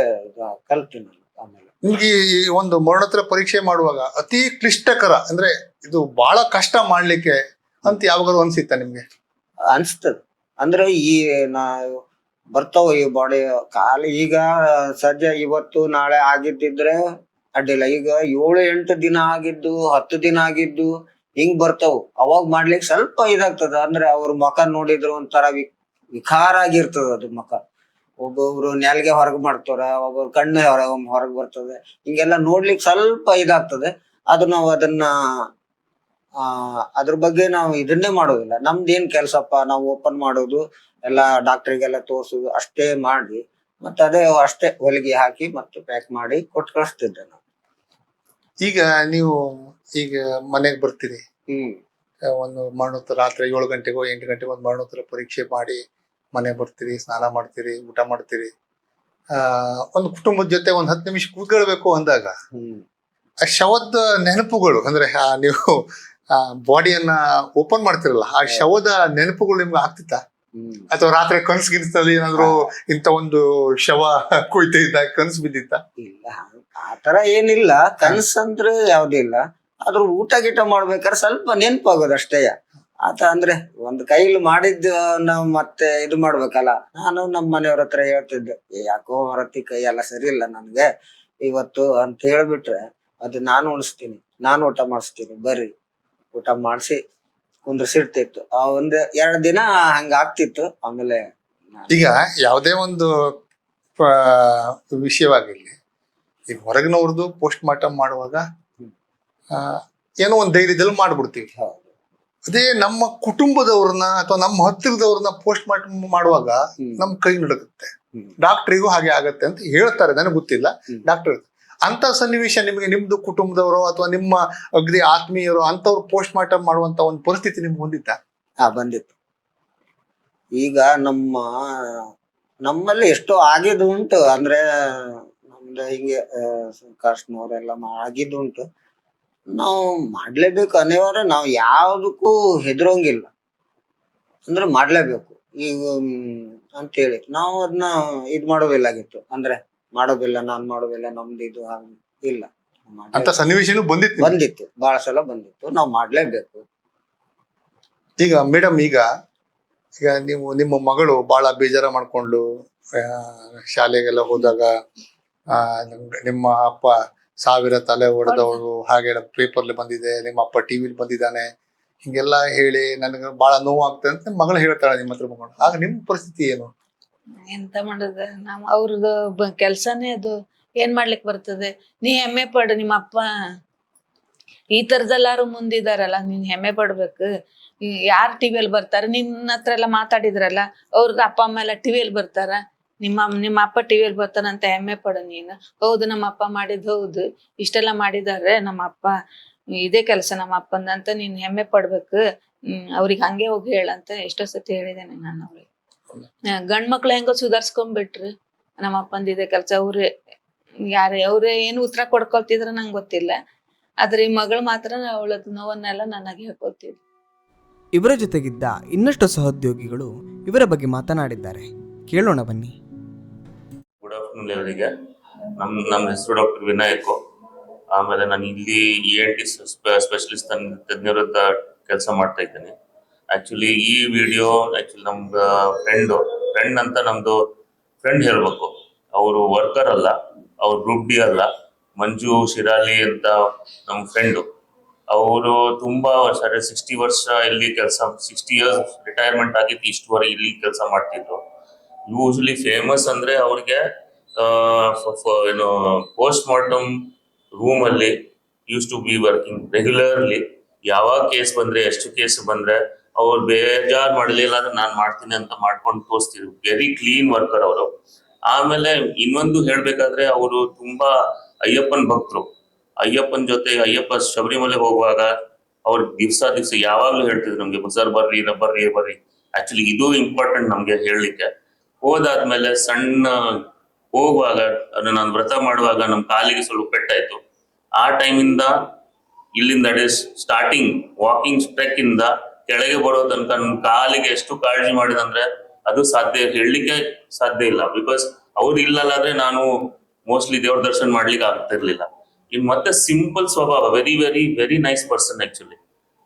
ಕಲ್ತೀನಿ ನಾನು. ಆಮೇಲೆ ನಿಮ್ಗೆ ಈ ಒಂದು ಮರಣೋತ್ತರ ಪರೀಕ್ಷೆ ಮಾಡುವಾಗ ಅತಿ ಕ್ಲಿಷ್ಟಕರ ಅಂದ್ರೆ ಇದು ಬಹಳ ಕಷ್ಟ ಮಾಡ್ಲಿಕ್ಕೆ ಅಂತ ಯಾವಾಗಾದ್ರು ಅನ್ಸಿತ್ತ ನಿಮ್ಗೆ? ಅನ್ಸ್ತದ. ಅಂದ್ರೆ ಈ ಬರ್ತಾವ ಈ ಬಾಡಿ ಖಾಲಿ. ಈಗ ಸದ್ಯ ಇವತ್ತು ನಾಳೆ ಆಗಿದ್ದಿದ್ರೆ ಅಡ್ಡಿಲ್ಲ. ಈಗ 7-8 ದಿನ ಆಗಿದ್ದು, 10 ದಿನ ಆಗಿದ್ದು ಹಿಂಗ್ ಬರ್ತಾವ. ಅವಾಗ ಮಾಡ್ಲಿಕ್ಕೆ ಸ್ವಲ್ಪ ಇದಾಗ್ತದ. ಅಂದ್ರೆ ಅವ್ರ ಮುಖ ನೋಡಿದ್ರು ಒಂಥರ ವಿಕಾರ ಆಗಿರ್ತದ ಅದು ಮುಖ. ಒಬ್ಬೊಬ್ರು ನೆಲ್ಗೆ ಹೊರಗ್ ಮಾಡ್ತಾರ, ಒಬ್ಬೊಬ್ರು ಕಣ್ಣು ಹೊರಗ್ ಬರ್ತದೆ. ಹಿಂಗೆಲ್ಲ ನೋಡ್ಲಿಕ್ಕೆ ಸ್ವಲ್ಪ ಇದಾಗ್ತದೆ. ಅದು ನಾವು ಅದನ್ನ ಅದ್ರ ಬಗ್ಗೆ ನಾವು ಇದನ್ನೇ ಮಾಡೋದಿಲ್ಲ. ನಮ್ದೇನ್ ಕೆಲ್ಸಪ್ಪ, ನಾವು ಓಪನ್ ಮಾಡೋದು, ಎಲ್ಲ ಡಾಕ್ಟರ್ಗೆಲ್ಲ ತೋರ್ಸುದು ಅಷ್ಟೇ ಮಾಡಿ, ಮತ್ತೆ ಅದೇ ಅಷ್ಟೇ ಹೊಲಿಗೆ ಹಾಕಿ ಮತ್ತೆ ಪ್ಯಾಕ್ ಮಾಡಿ ಕೊಟ್ಟು ಕಳಿಸ್ತಿದ್ದೆ ನಾನು. ಈಗ ನೀವು ಈಗ ಮನೆಗೆ ಬರ್ತೀರಿ, ಹ್ಮ್ ಒಂದು ಮರಣೋತ್ತರ ರಾತ್ರಿ 7 ಗಂಟೆಗೋ 8 ಗಂಟೆಗೋ ಒಂದು ಮರಣೋತ್ತರ ಪರೀಕ್ಷೆ ಮಾಡಿ ಮನೆ ಬರ್ತೀರಿ, ಸ್ನಾನ ಮಾಡ್ತೀರಿ, ಊಟ ಮಾಡ್ತೀರಿ. ಒಂದು ಕುಟುಂಬದ ಜೊತೆ ಒಂದು 10 ನಿಮಿಷ ಕೂತ್ಕೊಳ್ಬೇಕು ಅಂದಾಗ ಹ್ಮ್ ಆ ಶವದ ನೆನಪುಗಳು ಅಂದ್ರೆ ನೀವು ಬಾಡಿಯನ್ನ ಓಪನ್ ಮಾಡ್ತಿರಲ್ಲ, ಆ ಶವದ ನೆನಪುಗಳು ನಿಮ್ಗೆ ಆಗ್ತಿತ್ತ? ಹ್ಮ್ ಅಥವಾ ರಾತ್ರಿ ಕನ್ಸು ಗಿನ್ಸಲ್ಲಿ ಏನಾದ್ರು ಇಂತ ಒಂದು ಶವ ಕುಯ್ತಾ ಇದ್ದಾಗ ಕನ್ಸು ಬಿದ್ದಿತ್ತ? ಇಲ್ಲ ಆತರ ಏನಿಲ್ಲ, ಕನ್ಸಂದ್ರೆ ಯಾವ್ದಿಲ್ಲ. ಆದ್ರೂ ಊಟ ಗೀಟ ಮಾಡ್ಬೇಕಾದ್ರೆ ಸ್ವಲ್ಪ ನೆನ್ಪಾಗೋದು ಅಷ್ಟೇ. ಆತ ಅಂದ್ರೆ ಒಂದ್ ಕೈಲಿ ಮಾಡಿದ್ದು ನಾವ್ ಮತ್ತೆ ಇದು ಮಾಡ್ಬೇಕಲ್ಲ. ನಾನು ನಮ್ಮ ಮನೆಯವ್ರ ಹತ್ರ ಹೇಳ್ತಿದ್ದೆ, ಯಾಕೋ ಹೊರತಿ ಕೈ ಎಲ್ಲ ಸರಿ ಇಲ್ಲ ನನ್ಗೆ ಇವತ್ತು ಅಂತ ಹೇಳ್ಬಿಟ್ರೆ, ಅದು ನಾನು ಉಣಿಸ್ತೀನಿ, ನಾನು ಊಟ ಮಾಡಿಸ್ತೀನಿ, ಬರ್ರಿ ಊಟ ಮಾಡಿಸಿ ಕುಂದ್ರಸಿರ್ತಿತ್ತು. ಆ 1-2 ದಿನ ಹಂಗ ಆಗ್ತಿತ್ತು. ಆಮೇಲೆ ಈಗ ಯಾವುದೇ ಒಂದು ವಿಷಯವಾಗಿರ್ಲಿ, ಈಗ ಹೊರಗಿನವ್ರದ್ದು ಪೋಸ್ಟ್ ಮಾರ್ಟಮ್ ಮಾಡುವಾಗ ಏನೋ ಒಂದು ಧೈರ್ಯದಲ್ಲಿ ಮಾಡ್ಬಿಡ್ತೀವಿ. ಹೌದು. ಅದೇ ನಮ್ಮ ಕುಟುಂಬದವ್ರನ್ನ ಅಥವಾ ನಮ್ಮ ಹತ್ತಿರದವ್ರನ್ನ ಪೋಸ್ಟ್ ಮಾರ್ಟಮ್ ಮಾಡುವಾಗ ನಮ್ ಕೈ ನಡುಗುತ್ತೆ. ಡಾಕ್ಟ್ರಿಗೂ ಹಾಗೆ ಆಗತ್ತೆ ಅಂತ ಹೇಳ್ತಾರೆ, ನನಗೆ ಗೊತ್ತಿಲ್ಲ, ಡಾಕ್ಟರ್. ಅಂತ ಸನ್ನಿವೇಶ ನಿಮ್ಗೆ ನಿಮ್ದು ಕುಟುಂಬದವರು ಅಥವಾ ನಿಮ್ಮ ಅಗ್ರಿ ಆತ್ಮೀಯರು ಅಂತವ್ರು ಪೋಸ್ಟ್ ಮಾರ್ಟಮ್ ಮಾಡುವಂತ ಒಂದು ಪರಿಸ್ಥಿತಿ ನಿಮ್ಗೆ ಹೊಂದಿತ್ತ? ಬಂದಿತ್ತು. ಈಗ ನಮ್ಮಲ್ಲಿ ಎಷ್ಟೋ ಆಗಿದ್ದು ಉಂಟು. ಅಂದ್ರೆ ನಮ್ದು ಹಿಂಗೆ ಕಾಸ್ಟ್ನವರೆಲ್ಲ ಆಗಿದ್ದು ಉಂಟು. ನಾವು ಮಾಡ್ಲೇಬೇಕು ಅನಿವಾರ್ಯ. ನಾವು ಯಾವ್ದಕ್ಕೂ ಹೆದರೋಂಗಿಲ್ಲ, ಅಂದ್ರೆ ಮಾಡ್ಲೇಬೇಕು ಈಗ ಅಂತೇಳಿ ನಾವು ಅದನ್ನ ಇದ್ ಮಾಡೋದಿಲ್ಲಾಗಿತ್ತು. ಅಂದ್ರೆ ಮಾಡೋದಿಲ್ಲ, ನಾನ್ ಮಾಡೋದಿಲ್ಲ, ನಮ್ದು ಇದು ಇಲ್ಲ. ಅಂತ ಸನ್ನಿವೇಶನೂ ಬಂದಿತ್ತು, ಬಹಳ ಸಲ ಬಂದಿತ್ತು. ನಾವು ಮಾಡ್ಲೇಬೇಕು. ಈಗ ಮೇಡಮ್, ಈಗ ನೀವು ನಿಮ್ಮ ಮಗಳು ಬಹಳ ಬೇಜಾರ ಮಾಡ್ಕೊಂಡು ಶಾಲೆಗೆಲ್ಲ ಹೋದಾಗ ನಿಮ್ಮ ಅಪ್ಪ ಸಾವಿರ ತಲೆ ಹೊಡೆದವರು ಹಾಗೆ ಪೇಪರ್ಲಿ ಬಂದಿದೆ, ನಿಮ್ಮ ಅಪ್ಪ ಟಿವಿಲಿ ಬಂದಿದ್ದಾನೆ, ಹಿಂಗೆಲ್ಲ ಹೇಳಿ ನನಗೆ ಬಹಳ ನೋವು ಆಗ್ತದೆ ಅಂತ ನಿಮ್ಮ ಮಗಳು ಹೇಳ್ತಾಳೆ ನಿಮ್ಮ ಹತ್ರ ಮಗಳು. ಆಗ ನಿಮ್ ಪರಿಸ್ಥಿತಿ ಏನು? ಎಂತ ಮಾಡೋದು, ನಾವು ಅವ್ರದ್ದು ಕೆಲ್ಸನೇ ಅದು, ಏನ್ ಮಾಡ್ಲಿಕ್ ಬರ್ತದೆ? ನೀ ಹೆಮ್ಮೆ ಪಡು, ನಿಮ್ಮ ಅಪ್ಪ ಈ ತರದೆಲ್ಲಾರು ಮುಂದಿದಾರಲ್ಲ, ನೀನ್ ಹೆಮ್ಮೆ ಪಡ್ಬೇಕು. ಯಾರು ಟಿವಿಯಲ್ಲಿ ಬರ್ತಾರ? ನಿನ್ನ ಹತ್ರ ಎಲ್ಲ ಮಾತಾಡಿದ್ರಲ್ಲ, ಅವ್ರಗ ಅಪ್ಪ ಅಮ್ಮ ಎಲ್ಲ ಟಿವಿಯಲ್ಲಿ ಬರ್ತಾರ, ನಿಮ್ಮ ಅಪ್ಪ ಟಿವಿಯಲ್ಲಿ ಬರ್ತಾನಂತ ಹೆಮ್ಮೆ ಪಡು ನೀನು. ಹೌದು, ನಮ್ಮ ಅಪ್ಪ ಮಾಡಿದ್ ಹೌದು, ಇಷ್ಟೆಲ್ಲ ಮಾಡಿದಾರೆ ನಮ್ಮ ಅಪ್ಪ, ಇದೇ ಕೆಲಸ ನಮ್ಮ ಅಪ್ಪಂದಂತ ನೀನ್ ಹೆಮ್ಮೆ ಪಡ್ಬೇಕು. ಅವ್ರಿಗೆ ಹಂಗೆ ಹೋಗಿ ಹೇಳಂತ ಎಷ್ಟೋ ಸತಿ ಹೇಳಿದ್ದೇನೆ ನಾನು ಅವ್ರಿಗೆ. ಗಂಡ್ ಮಕ್ಳು ಹೆಂಗೋ ಸುಧಾರ್ಸ್ಕೊಂಡ್ಬಿಟ್ರು, ನಮ್ಮ ಅಪ್ಪಂದ ಇದೇ ಕೆಲ್ಸ. ಅವ್ರೇ ಏನು ಉತ್ತರ ಕೊಡ್ಕೊಳ್ತಿದ್ರ ನಂಗೆ ಗೊತ್ತಿಲ್ಲ, ಆದ್ರೆ ಈ ಮಗಳು ಮಾತ್ರ ಅವಳದ್ ನೋವನ್ನೆಲ್ಲ ನನಗೆ ಹೇಳ್ಕೊಳ್ತಿದ್ರು. ಇವರ ಜೊತೆಗಿದ್ದ ಇನ್ನಷ್ಟು ಸಹೋದ್ಯೋಗಿಗಳು ಇವರ ಬಗ್ಗೆ ಮಾತನಾಡಿದ್ದಾರೆ, ಕೇಳೋಣ ಬನ್ನಿ. ಗುಡ್ ಆಫ್ಟರ್ನೂನ್ ಎಲ್ಲರಿಗೆ. ನಮ್ಮ ಹೆಸರು ಡಾಕ್ಟರ್ ವಿನಾಯಕ್. ಆಮೇಲೆ ನಾನು ಇಲ್ಲಿ ENT ಸ್ಪೆಷಲಿಸ್ಟ್ ತಜ್ಞರದ ಕೆಲಸ ಮಾಡ್ತಾ ಇದ್ದೇನೆ. ಆಕ್ಚುಲಿ ಈ ವಿಡಿಯೋ ನಮ್ದು ಫ್ರೆಂಡ್ ಅಂತ ನಮ್ದು ಫ್ರೆಂಡ್ ಹೇಳ್ಬೇಕು. ಅವರು ವರ್ಕರ್ ಅಲ್ಲ, ಅವ್ರು ಗ್ರೂಪ್ ಡಿ ಅಲ್ಲ. ಮಂಜು ಶಿರಾಲಿ ಅಂತ ನಮ್ಮ ಫ್ರೆಂಡು. ಅವರು ತುಂಬಾ 60 ವರ್ಷ ಇಲ್ಲಿ ಕೆಲಸ, 60 ಇಯರ್ಸ್ ರಿಟೈರ್ಮೆಂಟ್ ಆಗಿತ್ತು, ಇಷ್ಟುವರೆಗೆ ಇಲ್ಲಿ ಕೆಲಸ ಮಾಡ್ತಿದ್ರು. ಯೂಶಲಿ ಫೇಮಸ್ ಅಂದ್ರೆ ಅವ್ರಿಗೆ ಏನು ಪೋಸ್ಟ್ ಮಾರ್ಟಮ್ ರೂಮ್ ಅಲ್ಲಿ use to be working regularly. ಯಾವಾಗ ಕೇಸ್ ಬಂದ್ರೆ, ಎಷ್ಟು ಕೇಸ್ ಬಂದ್ರೆ ಅವ್ರು ಬೇಜಾರ್ ಮಾಡಲಿಲ್ಲ ಅಂದ್ರೆ ನಾನು ಮಾಡ್ತೀನಿ ಅಂತ ಮಾಡ್ಕೊಂಡು ತೋರಿಸ್ತಿದ್ರು. ವೆರಿ ಕ್ಲೀನ್ ವರ್ಕರ್ ಅವರು. ಆಮೇಲೆ ಇನ್ನೊಂದು ಹೇಳ್ಬೇಕಾದ್ರೆ ಅವರು ತುಂಬಾ ಅಯ್ಯಪ್ಪನ್ ಭಕ್ತರು. ಅಯ್ಯಪ್ಪನ್ ಜೊತೆ ಅಯ್ಯಪ್ಪ ಶಬರಿಮಲೆ ಹೋಗುವಾಗ ಅವ್ರು ದಿವ್ಸ ಯಾವಾಗ್ಲೂ ಹೇಳ್ತಿದ್ರು ನಮ್ಗೆ, ಸರ್ ಬರ್ರಿ ಬರ್ರಿ. ಆಕ್ಚುಲಿ ಇದು ಇಂಪಾರ್ಟೆಂಟ್ ನಮ್ಗೆ ಹೇಳಲಿಕ್ಕೆ. ಹೋದಾದ್ಮೇಲೆ ಸಣ್ಣ ಹೋಗುವಾಗ ನಾನು ವ್ರತ ಮಾಡುವಾಗ ನಮ್ ಕಾಲಿಗೆ ಸ್ವಲ್ಪ ಪೆಟ್ಟಾಯ್ತು. ಆ ಟೈಮಿಂದ ಇಲ್ಲಿಂದ ಸ್ಟಾರ್ಟಿಂಗ್ ವಾಕಿಂಗ್ ಸ್ಟ್ರೆಕ್ ಇಂದ ಕೆಳಗೆ ಬರೋ ತನಕ ನಮ್ ಕಾಲಿಗೆ ಎಷ್ಟು ಕಾಳಜಿ ಮಾಡಿದಂದ್ರೆ ಅದು ಹೇಳಲಿಕ್ಕೆ ಸಾಧ್ಯ ಇಲ್ಲ. ಬಿಕಾಸ್ ಅವ್ರು ಇಲ್ಲಲ್ಲಾದ್ರೆ ನಾನು ಮೋಸ್ಟ್ಲಿ ದೇವ್ರ ದರ್ಶನ ಮಾಡ್ಲಿಕ್ಕೆ ಆಗ್ತಿರ್ಲಿಲ್ಲ. ಇನ್ ಮತ್ತೆ ಸಿಂಪಲ್ ಸ್ವಭಾವ, very very very nice person. Actually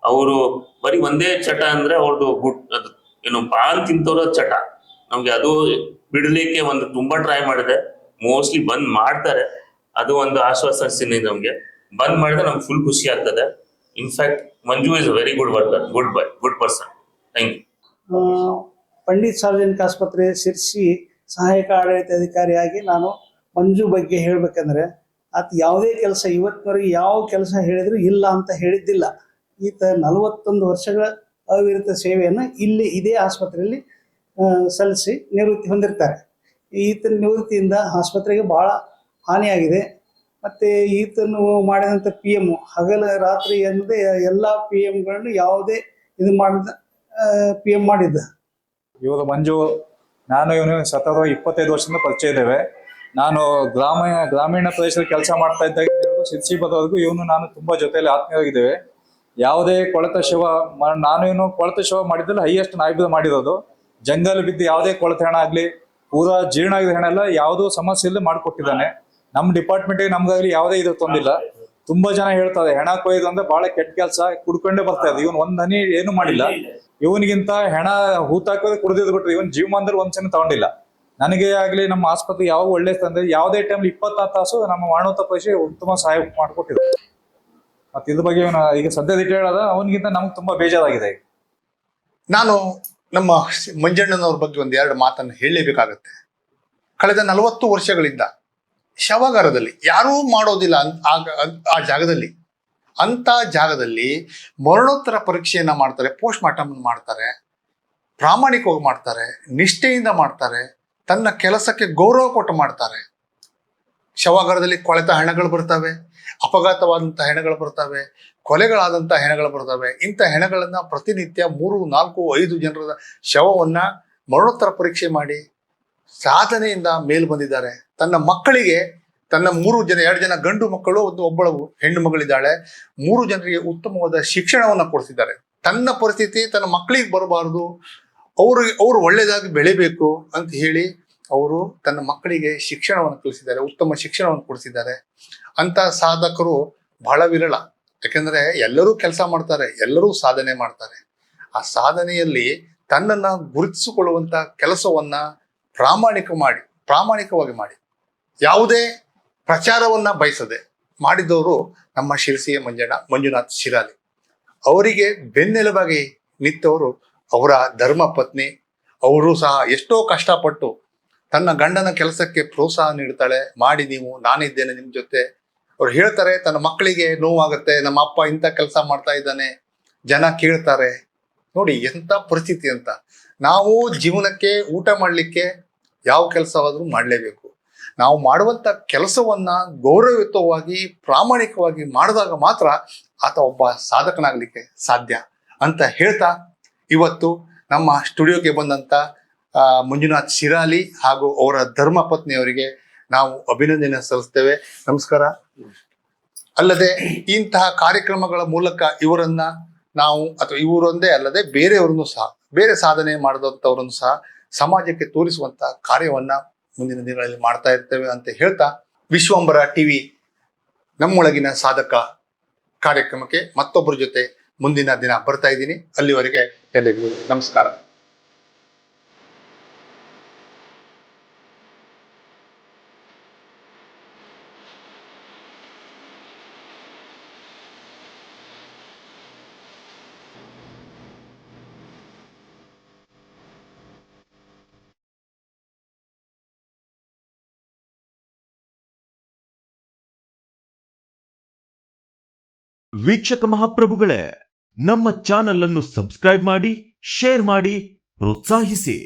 ಅವರು ಬರೀ ಒಂದೇ ಚಟ ಅಂದ್ರೆ ಅವ್ರದ್ದು ಏನು ಪಾನ್ ತಿಂತವ್ರ ಚಟ. ನಮ್ಗೆ ಅದು ಬಿಡ್ಲಿಕ್ಕೆ ತುಂಬಾ ಟ್ರೈ ಮಾಡಿದೆ. ಮೋಸ್ಟ್ಲಿ ಬಂದ್ ಮಾಡ್ತಾರೆ, ಅದು ಒಂದು ಆಶ್ವಾಸನೆ ನಮ್ಗೆ. ಬಂದ್ ಮಾಡಿದ್ರೆ ನಮ್ಗೆ ಫುಲ್ ಖುಷಿ ಆಗ್ತದೆ. In fact Manju is very good worker, good person. Thank you. Pandit ಸಾರ್ವಜನಿಕ ಆಸ್ಪತ್ರೆ ಶಿರ್ಸಿ ಸಹಾಯಕ ಆಡಳಿತಾಧಿಕಾರಿಯಾಗಿ ನಾನು ಮಂಜು ಬಗ್ಗೆ ಹೇಳ್ಬೇಕಂದ್ರೆ, ಆತ ಯಾವುದೇ ಕೆಲಸ ಇವತ್ತಿನವರೆಗೆ ಯಾವ ಕೆಲಸ ಹೇಳಿದ್ರು ಇಲ್ಲ ಅಂತ ಹೇಳಿದ್ದಿಲ್ಲ. ಈತ 41 ವರ್ಷಗಳ ಅವಿರತ ಸೇವೆಯನ್ನು ಇದೇ ಆಸ್ಪತ್ರೆಯಲ್ಲಿ ಸಲ್ಲಿಸಿ ನಿವೃತ್ತಿ ಹೊಂದಿರ್ತಾರೆ. ಈತನ ನಿವೃತ್ತಿಯಿಂದ ಆಸ್ಪತ್ರೆಗೆ ಬಹಳ ಹಾನಿಯಾಗಿದೆ. ಮತ್ತೆ ಈತನು ಮಾಡಿದಂಥ PM ಹಗಲ ರಾತ್ರಿ ಅನ್ನದೆ ಎಲ್ಲ PMಗಳನ್ನು ಯಾವುದೇ ಇದು ಮಾಡಿದ PM ಮಾಡಿದ್ದ. ಇವರು ಮಂಜು, ನಾನು ಇವನು ಸತತ 25 ವರ್ಷದಿಂದ ಪರಿಚಯ ಇದ್ದೇವೆ. ನಾನು ಗ್ರಾಮೀಣ ಪ್ರದೇಶದಲ್ಲಿ ಕೆಲಸ ಮಾಡ್ತಾ ಇದ್ದಾಗ ಶಿರ್ಸಿ ಬರೋವರೆಗೂ ಇವನು ನಾನು ತುಂಬಾ ಜೊತೆಯಲ್ಲಿ ಆತ್ಮೀಯವಾಗಿದ್ದೇವೆ. ಯಾವುದೇ ಕೊಳೆತ ಶವ ನಾನು ಇವನು ಕೊಳೆತ ಶವ ಮಾಡಿದ್ದಲ್ಲಿ ಹೈಯೆಸ್ಟ್ ನಾಯಿಬ ಮಾಡಿರೋದು. ಜಂಗಲ್ ಬಿದ್ದು ಯಾವುದೇ ಕೊಳೆತ ಹೆಣ ಆಗ್ಲಿ, ಪೂರಾ ಜೀರ್ಣ ಆಗಿದ ಹೆಣ ಎಲ್ಲ ಯಾವುದೂ ಸಮಸ್ಯೆ ಇಲ್ಲದೆ ಮಾಡಿಕೊಟ್ಟಿದ್ದಾನೆ. ನಮ್ಮ ಡಿಪಾರ್ಟ್ಮೆಂಟಿಗೆ ನಮ್ಗಾಗ್ಲಿ ಯಾವುದೇ ಇದು ತೊಂದಿಲ್ಲ. ತುಂಬಾ ಜನ ಹೇಳ್ತಾರೆ ಹೆಣ ಕೊಯ್ದು ಅಂದ್ರೆ ಬಹಳ ಕೆಟ್ಟ ಕೆಲಸ, ಕುಡ್ಕೊಂಡೇ ಬರ್ತಾ ಇದೆ. ಇವನ್ ಒಂದ್ ಹನಿ ಏನು ಮಾಡಿಲ್ಲ. ಇವನಿಗಿಂತ ಹೆಣ ಹೂತಾಕೋದು ಕುಡಿದಿದ್ ಬಿಟ್ರೆ ಇವನ್ ಜೀವಮಾನದಲ್ಲಿ ಒಂದ್ಸಲ ತಗೊಂಡಿಲ್ಲ. ನನಗೆ ಆಗ್ಲಿ ನಮ್ಮ ಆಸ್ಪತ್ರೆ ಯಾವಾಗ ಒಳ್ಳೆ ತಂದ್ರೆ ಯಾವುದೇ ಟೈಮ್ 24 ತಾಸು ನಮ್ಮ ಮರಣೋತ್ತರ ಪರೀಕ್ಷೆ ಉತ್ತಮ ಸಹಾಯ ಮಾಡಿಕೊಟ್ಟಿದ್ದಾರೆ. ಮತ್ತೆ ಇದ್ರ ಬಗ್ಗೆ ಈಗ ಸದ್ಯದ ಹೇಳೋದ ಅವನಿಗಿಂತ ನಮ್ಗೆ ತುಂಬಾ ಬೇಜಾರಾಗಿದೆ. ನಾನು ನಮ್ಮ ಮಂಜಣ್ಣನವ್ರ ಬಗ್ಗೆ ಒಂದೆರಡು ಮಾತನ್ನು ಹೇಳಲೇಬೇಕಾಗತ್ತೆ. ಕಳೆದ 40 ವರ್ಷಗಳಿಂದ ಶವಾಗಾರದಲ್ಲಿ ಯಾರೂ ಮಾಡೋದಿಲ್ಲ ಆ ಜಾಗದಲ್ಲಿ, ಅಂತ ಜಾಗದಲ್ಲಿ ಮರಣೋತ್ತರ ಪರೀಕ್ಷೆಯನ್ನ ಮಾಡ್ತಾರೆ, ಪೋಸ್ಟ್ ಮಾರ್ಟಮ್ ಮಾಡ್ತಾರೆ, ಪ್ರಾಮಾಣಿಕವಾಗಿ ಮಾಡ್ತಾರೆ, ನಿಷ್ಠೆಯಿಂದ ಮಾಡ್ತಾರೆ, ತನ್ನ ಕೆಲಸಕ್ಕೆ ಗೌರವ ಕೊಟ್ಟು ಮಾಡ್ತಾರೆ. ಶವಾಗಾರದಲ್ಲಿ ಕೊಳೆತ ಹೆಣಗಳು ಬರ್ತವೆ, ಅಪಘಾತವಾದಂಥ ಹೆಣಗಳು ಬರ್ತವೆ, ಕೊಲೆಗಳಾದಂಥ ಹೆಣಗಳು ಬರ್ತವೆ. ಇಂಥ ಹೆಣಗಳನ್ನ ಪ್ರತಿನಿತ್ಯ 3, 4, 5 ಜನರ ಶವವನ್ನ ಮರಣೋತ್ತರ ಪರೀಕ್ಷೆ ಮಾಡಿ ಸಾಧನೆಯಿಂದ ಮೇಲ್ ಬಂದಿದ್ದಾರೆ. ತನ್ನ ಮಕ್ಕಳಿಗೆ, ತನ್ನ 2 ಜನ ಗಂಡು ಮಕ್ಕಳು, ಒಬ್ಬಳು ಹೆಣ್ಣು ಮಗಳಿದ್ದಾಳೆ, 3 ಜನರಿಗೆ ಉತ್ತಮವಾದ ಶಿಕ್ಷಣವನ್ನ ಕೊಡಿಸಿದ್ದಾರೆ. ತನ್ನ ಪರಿಸ್ಥಿತಿ ತನ್ನ ಮಕ್ಕಳಿಗೆ ಬರಬಾರದು, ಅವರು ಒಳ್ಳೆಯದಾಗಿ ಬೆಳಿಬೇಕು ಅಂತ ಹೇಳಿ ಅವರು ತನ್ನ ಮಕ್ಕಳಿಗೆ ಶಿಕ್ಷಣವನ್ನು ಕಲಿಸಿದ್ದಾರೆ, ಉತ್ತಮ ಶಿಕ್ಷಣವನ್ನು ಕೊಡಿಸಿದ್ದಾರೆ. ಅಂತ ಸಾಧಕರು ಬಹಳ ವಿರಳ. ಯಾಕೆಂದ್ರೆ ಎಲ್ಲರೂ ಕೆಲಸ ಮಾಡ್ತಾರೆ, ಎಲ್ಲರೂ ಸಾಧನೆ ಮಾಡ್ತಾರೆ. ಆ ಸಾಧನೆಯಲ್ಲಿ ತನ್ನನ್ನ ಗುರುತಿಸಿಕೊಳ್ಳುವಂತ ಕೆಲಸವನ್ನ ಪ್ರಾಮಾಣಿಕವಾಗಿ ಮಾಡಿ ಯಾವುದೇ ಪ್ರಚಾರವನ್ನ ಬಯಸದೆ ಮಾಡಿದವರು ನಮ್ಮ ಶಿರಸಿಯ ಮಂಜುನಾಥ್ ಶಿರಾಲಿ. ಅವರಿಗೆ ಬೆನ್ನೆಲುಬಾಗಿ ನಿಂತವರು ಅವರ ಧರ್ಮ ಪತ್ನಿ. ಅವರು ಸಹ ಎಷ್ಟೋ ಕಷ್ಟಪಟ್ಟು ತನ್ನ ಗಂಡನ ಕೆಲಸಕ್ಕೆ ಪ್ರೋತ್ಸಾಹ ನೀಡ್ತಾಳೆ. ಮಾಡಿ ನೀವು, ನಾನಿದ್ದೇನೆ ನಿಮ್ ಜೊತೆ. ಅವ್ರು ಹೇಳ್ತಾರೆ ತನ್ನ ಮಕ್ಕಳಿಗೆ ನೋವಾಗುತ್ತೆ, ನಮ್ಮ ಅಪ್ಪ ಇಂಥ ಕೆಲಸ ಮಾಡ್ತಾ ಇದ್ದಾನೆ, ಜನ ಕೇಳ್ತಾರೆ. ನೋಡಿ ಎಂಥ ಪರಿಸ್ಥಿತಿ ಅಂತ. ನಾವು ಜೀವನಕ್ಕೆ ಊಟ ಮಾಡಲಿಕ್ಕೆ ಯಾವ ಕೆಲಸವಾದ್ರೂ ಮಾಡಲೇಬೇಕು. ನಾವು ಮಾಡುವಂತ ಕೆಲಸವನ್ನ ಗೌರವಯುತವಾಗಿ ಪ್ರಾಮಾಣಿಕವಾಗಿ ಮಾಡಿದಾಗ ಮಾತ್ರ ಆತ ಒಬ್ಬ ಸಾಧಕನಾಗ್ಲಿಕ್ಕೆ ಸಾಧ್ಯ ಅಂತ ಹೇಳ್ತಾ ಇವತ್ತು ನಮ್ಮ ಸ್ಟುಡಿಯೋಗೆ ಬಂದಂತ ಮಂಜುನಾಥ್ ಶಿರಾಲಿ ಹಾಗೂ ಅವರ ಧರ್ಮ ಪತ್ನಿಯವರಿಗೆ ನಾವು ಅಭಿನಂದನೆ ಸಲ್ಲಿಸ್ತೇವೆ. ನಮಸ್ಕಾರ. ಅಲ್ಲದೆ ಇಂತಹ ಕಾರ್ಯಕ್ರಮಗಳ ಮೂಲಕ ಇವರನ್ನ ನಾವು, ಅಥವಾ ಇವರೊಂದೇ ಅಲ್ಲದೆ ಬೇರೆಯವರನ್ನು ಸಹ, ಬೇರೆ ಸಾಧನೆ ಮಾಡಿದಂಥವರನ್ನು ಸಹ ಸಮಾಜಕ್ಕೆ ತೋರಿಸುವಂತ ಕಾರ್ಯವನ್ನ ಮುಂದಿನ ದಿನಗಳಲ್ಲಿ ಮಾಡ್ತಾ ಇರ್ತೇವೆ ಅಂತ ಹೇಳ್ತಾ, ವಿಶ್ವಂಬರ ಟಿವಿ ನಮ್ಮೊಳಗಿನ ಸಾಧಕ ಕಾರ್ಯಕ್ರಮಕ್ಕೆ ಮತ್ತೊಬ್ಬರ ಜೊತೆ ಮುಂದಿನ ದಿನ ಬರ್ತಾ ಇದ್ದೀನಿ. ಅಲ್ಲಿವರೆಗೆ ಎಲ್ಲರಿಗೂ ನಮಸ್ಕಾರ. ವೀಕ್ಷಕ ಮಹಾಪ್ರಭುಗಳೇ, ನಮ್ಮ ಚಾನಲ್ ಅನ್ನು ಸಬ್ಸ್ಕ್ರೈಬ್ ಮಾಡಿ, ಶೇರ್ ಮಾಡಿ, ಪ್ರೋತ್ಸಾಹಿಸಿ.